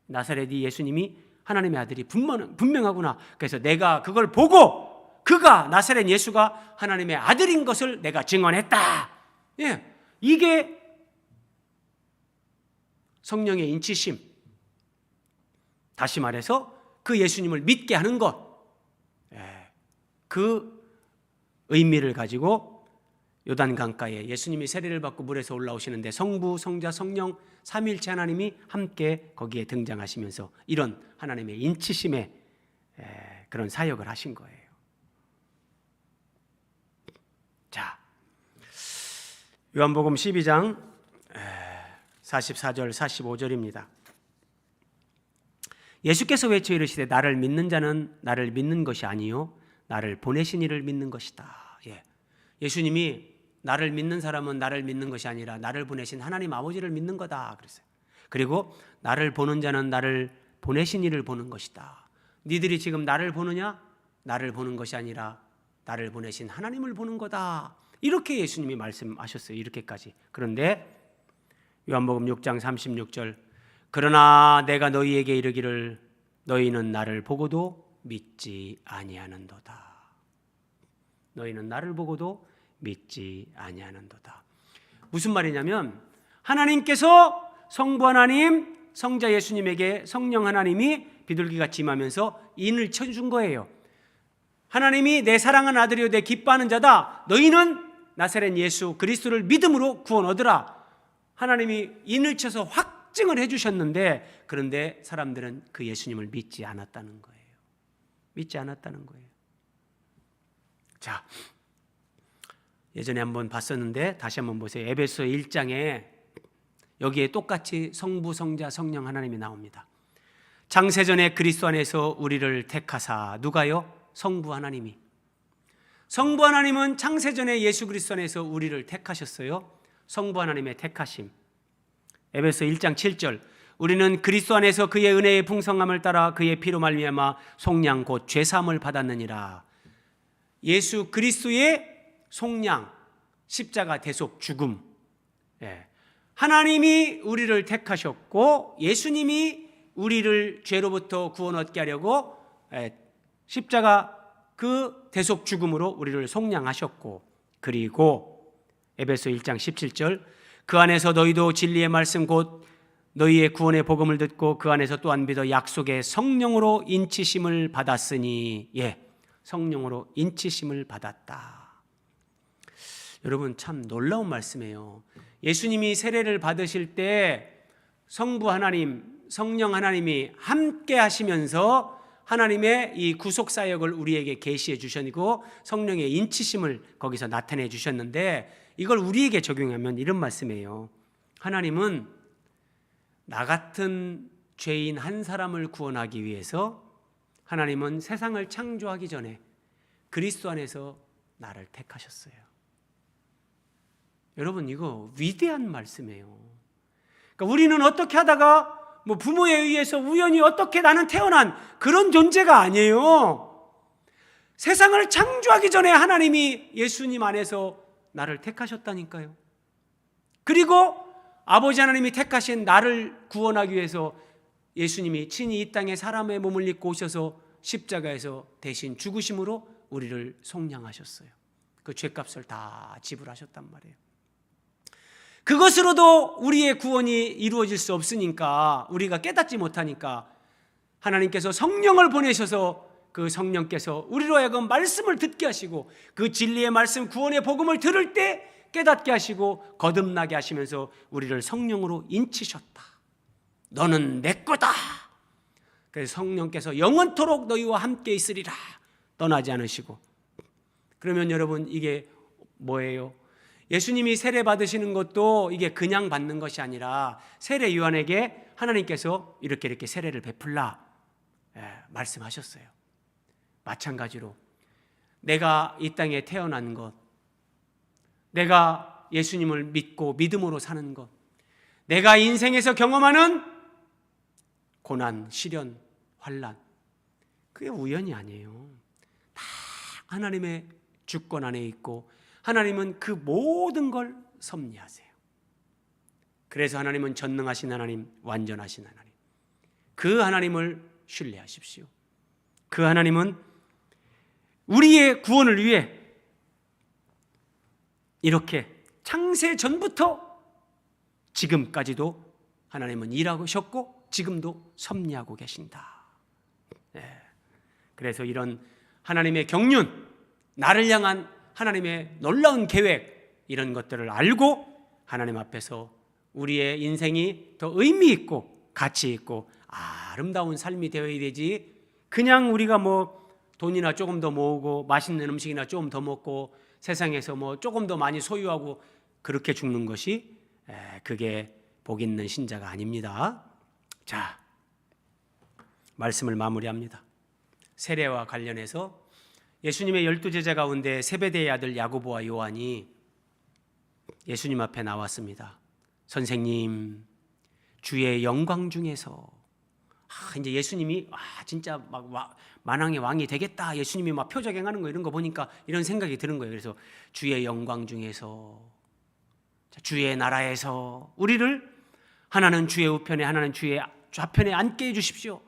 나사렛 이 예수님이 하나님의 아들이 분명하구나. 그래서 내가 그걸 보고 그가 나사렛 예수가 하나님의 아들인 것을 내가 증언했다. 예, 이게 성령의 인치심. 다시 말해서 그 예수님을 믿게 하는 것. 예, 그 의미를 가지고 요단 강가에 예수님이 세례를 받고 물에서 올라오시는데 성부, 성자, 성령 삼위일체 하나님이 함께 거기에 등장하시면서 이런 하나님의 인치심의 그런 사역을 하신 거예요. 자, 요한복음 12장 44절 45절입니다. 예수께서 외쳐 이르시되 나를 믿는 자는 나를 믿는 것이 아니요 나를 보내신 이를 믿는 것이다. 예. 예수님이 나를 믿는 사람은 나를 믿는 것이 아니라 나를 보내신 하나님 아버지를 믿는 거다 그랬어요. 그리고 나를 보는 자는 나를 보내신 이를 보는 것이다. 니들이 지금 나를 보느냐? 나를 보는 것이 아니라 나를 보내신 하나님을 보는 거다. 이렇게 예수님이 말씀하셨어요. 이렇게까지. 그런데 요한복음 6장 36절 그러나 내가 너희에게 이르기를 너희는 나를 보고도 믿지 아니하는도다. 너희는 나를 보고도 믿지 아니하는도다. 무슨 말이냐면 하나님께서 성부 하나님, 성자 예수님에게 성령 하나님이 비둘기같이 임하면서 인을 쳐준 거예요. 하나님이 내 사랑하는 아들이요 내 기뻐하는 자다. 너희는 나사렛 예수 그리스도를 믿음으로 구원 얻으라. 하나님이 인을 쳐서 확증을 해주셨는데, 그런데 사람들은 그 예수님을 믿지 않았다는 거예요. 믿지 않았다는 거예요. 자, 예전에 한번 봤었는데 다시 한번 보세요. 에베소 1장에 여기에 똑같이 성부, 성자, 성령 하나님이 나옵니다. 창세전에 그리스도 안에서 우리를 택하사, 누가요? 성부 하나님이. 성부 하나님은 창세전에 예수 그리스도 안에서 우리를 택하셨어요. 성부 하나님의 택하심. 에베소 1장 7절, 우리는 그리스도 안에서 그의 은혜의 풍성함을 따라 그의 피로 말미암아 속량 곧 죄사함을 받았느니라. 예수 그리스도의 속량, 십자가 대속 죽음. 하나님이 우리를 택하셨고 예수님이 우리를 죄로부터 구원 얻게 하려고 십자가 그 대속 죽음으로 우리를 속량하셨고, 그리고 에베소 1장 17절, 그 안에서 너희도 진리의 말씀 곧 너희의 구원의 복음을 듣고 그 안에서 또한 믿어 약속의 성령으로 인치심을 받았으니, 성령으로 인치심을 받았다. 여러분 참 놀라운 말씀이에요. 예수님이 세례를 받으실 때 성부 하나님, 성령 하나님이 함께 하시면서 하나님의 이 구속 사역을 우리에게 계시해 주셨고 성령의 인치심을 거기서 나타내 주셨는데, 이걸 우리에게 적용하면 이런 말씀이에요. 하나님은 나 같은 죄인 한 사람을 구원하기 위해서 하나님은 세상을 창조하기 전에 그리스도 안에서 나를 택하셨어요. 여러분 이거 위대한 말씀이에요. 그러니까 우리는 어떻게 하다가 부모에 의해서 우연히 어떻게 나는 태어난 그런 존재가 아니에요. 세상을 창조하기 전에 하나님이 예수님 안에서 나를 택하셨다니까요. 그리고 아버지 하나님이 택하신 나를 구원하기 위해서 예수님이 친히 이 땅에 사람의 몸을 입고 오셔서 십자가에서 대신 죽으심으로 우리를 속량하셨어요. 그 죄값을 다 지불하셨단 말이에요. 그것으로도 우리의 구원이 이루어질 수 없으니까, 우리가 깨닫지 못하니까 하나님께서 성령을 보내셔서 그 성령께서 우리로 하여금 말씀을 듣게 하시고 그 진리의 말씀, 구원의 복음을 들을 때 깨닫게 하시고 거듭나게 하시면서 우리를 성령으로 인치셨다. 너는 내 거다. 그래서 성령께서 영원토록 너희와 함께 있으리라. 떠나지 않으시고. 그러면 여러분 이게 뭐예요? 예수님이 세례 받으시는 것도 이게 그냥 받는 것이 아니라 세례 요한에게 하나님께서 이렇게 세례를 베풀라 말씀하셨어요. 마찬가지로 내가 이 땅에 태어난 것, 내가 예수님을 믿고 믿음으로 사는 것, 내가 인생에서 경험하는 고난, 시련, 환난, 그게 우연이 아니에요. 다 하나님의 주권 안에 있고 하나님은 그 모든 걸 섭리하세요. 그래서 하나님은 전능하신 하나님, 완전하신 하나님, 그 하나님을 신뢰하십시오. 그 하나님은 우리의 구원을 위해 이렇게 창세 전부터 지금까지도 하나님은 일하셨고 지금도 섭리하고 계신다. 그래서 이런 하나님의 경륜, 나를 향한 하나님의 놀라운 계획, 이런 것들을 알고 하나님 앞에서 우리의 인생이 더 의미 있고 가치 있고 아름다운 삶이 되어야 되지, 그냥 우리가 돈이나 조금 더 모으고 맛있는 음식이나 조금 더 먹고 세상에서 조금 더 많이 소유하고 그렇게 죽는 것이 그게 복 있는 신자가 아닙니다. 자, 말씀을 마무리합니다. 세례와 관련해서 예수님의 12제자 가운데 세베대의 아들 야고보와 요한이 예수님 앞에 나왔습니다. 선생님, 주의 영광 중에서 이제 예수님이 진짜 만왕의 왕이 되겠다, 예수님이 표적행하는 거 이런 거 보니까 이런 생각이 드는 거예요. 그래서 주의 영광 중에서, 주의 나라에서 우리를 하나는 주의 우편에 하나는 주의 좌편에 앉게 해주십시오.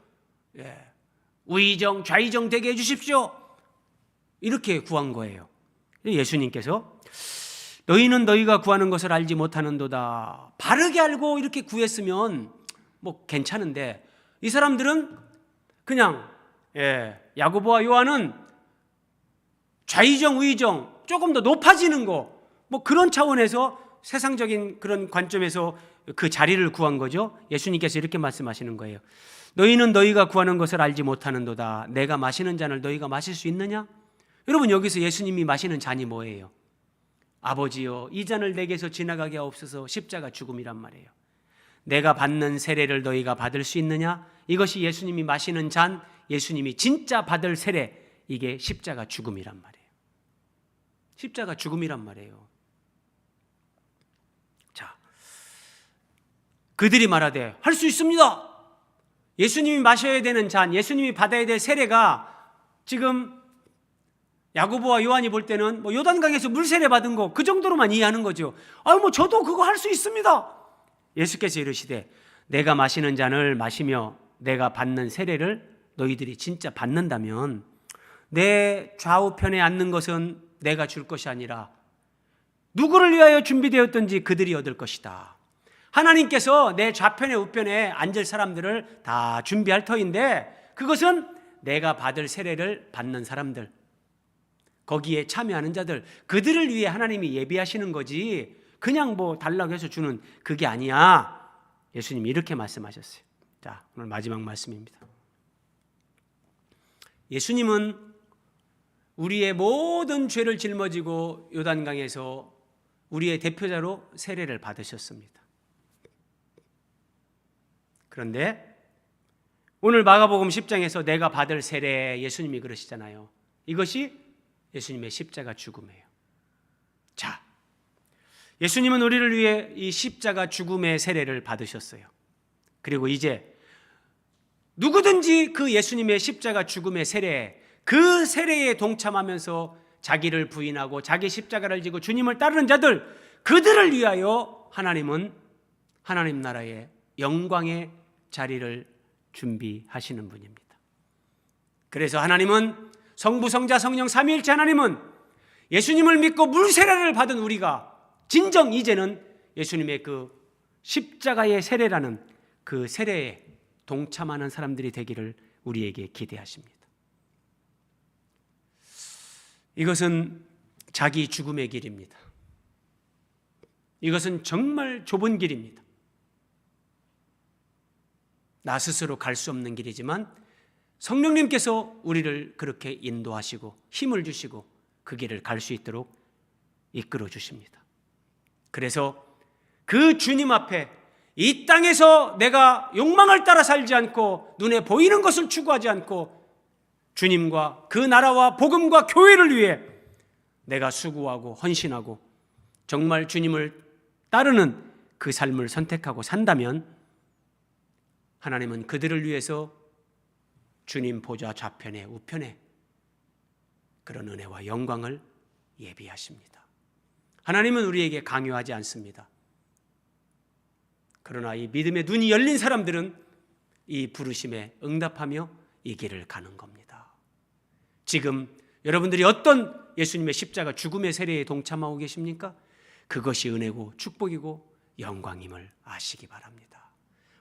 우의정, 좌의정 되게 해주십시오. 이렇게 구한 거예요. 예수님께서 너희는 너희가 구하는 것을 알지 못하는도다. 바르게 알고 이렇게 구했으면 뭐 괜찮은데 이 사람들은 그냥 야고보와 요한은 좌의정, 우의정 조금 더 높아지는 거 뭐 그런 차원에서 세상적인 그런 관점에서 그 자리를 구한 거죠. 예수님께서 이렇게 말씀하시는 거예요. 너희는 너희가 구하는 것을 알지 못하는도다. 내가 마시는 잔을 너희가 마실 수 있느냐? 여러분 여기서 예수님이 마시는 잔이 뭐예요? 아버지여 이 잔을 내게서 지나가게 하옵소서. 십자가 죽음이란 말이에요. 내가 받는 세례를 너희가 받을 수 있느냐? 이것이 예수님이 마시는 잔, 예수님이 진짜 받을 세례, 이게 십자가 죽음이란 말이에요. 십자가 죽음이란 말이에요. 자, 그들이 말하되 할 수 있습니다. 예수님이 마셔야 되는 잔, 예수님이 받아야 될 세례가 지금 야고보와 요한이 볼 때는 뭐 요단강에서 물 세례 받은 거 그 정도로만 이해하는 거죠. 뭐 저도 그거 할 수 있습니다. 예수께서 이르시되 내가 마시는 잔을 마시며 내가 받는 세례를 너희들이 진짜 받는다면 내 좌우편에 앉는 것은 내가 줄 것이 아니라 누구를 위하여 준비되었든지 그들이 얻을 것이다. 하나님께서 내 좌편에 우편에 앉을 사람들을 다 준비할 터인데 그것은 내가 받을 세례를 받는 사람들, 거기에 참여하는 자들, 그들을 위해 하나님이 예비하시는 거지 그냥 뭐 달라고 해서 주는 그게 아니야. 예수님이 이렇게 말씀하셨어요. 자, 오늘 마지막 말씀입니다. 예수님은 우리의 모든 죄를 짊어지고 요단강에서 우리의 대표자로 세례를 받으셨습니다. 그런데 오늘 마가복음 10장에서 내가 받을 세례, 예수님이 그러시잖아요. 이것이 예수님의 십자가 죽음이에요. 자, 예수님은 우리를 위해 이 십자가 죽음의 세례를 받으셨어요. 그리고 이제 누구든지 그 예수님의 십자가 죽음의 세례, 그 세례에 동참하면서 자기를 부인하고 자기 십자가를 지고 주님을 따르는 자들, 그들을 위하여 하나님은 하나님 나라의 영광의 자리를 준비하시는 분입니다. 그래서 하나님은 성부, 성자, 성령 삼위일체 하나님은 예수님을 믿고 물세례를 받은 우리가 진정 이제는 예수님의 그 십자가의 세례라는 그 세례에 동참하는 사람들이 되기를 우리에게 기대하십니다. 이것은 자기 죽음의 길입니다. 이것은 정말 좁은 길입니다. 나 스스로 갈 수 없는 길이지만 성령님께서 우리를 그렇게 인도하시고 힘을 주시고 그 길을 갈 수 있도록 이끌어 주십니다. 그래서 그 주님 앞에 이 땅에서 내가 욕망을 따라 살지 않고 눈에 보이는 것을 추구하지 않고 주님과 그 나라와 복음과 교회를 위해 내가 수고하고 헌신하고 정말 주님을 따르는 그 삶을 선택하고 산다면 하나님은 그들을 위해서 주님 보좌 좌편에 우편에 그런 은혜와 영광을 예비하십니다. 하나님은 우리에게 강요하지 않습니다. 그러나 이 믿음의 눈이 열린 사람들은 이 부르심에 응답하며 이 길을 가는 겁니다. 지금 여러분들이 어떤 예수님의 십자가 죽음의 세례에 동참하고 계십니까? 그것이 은혜고 축복이고 영광임을 아시기 바랍니다.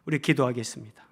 우리 기도하겠습니다.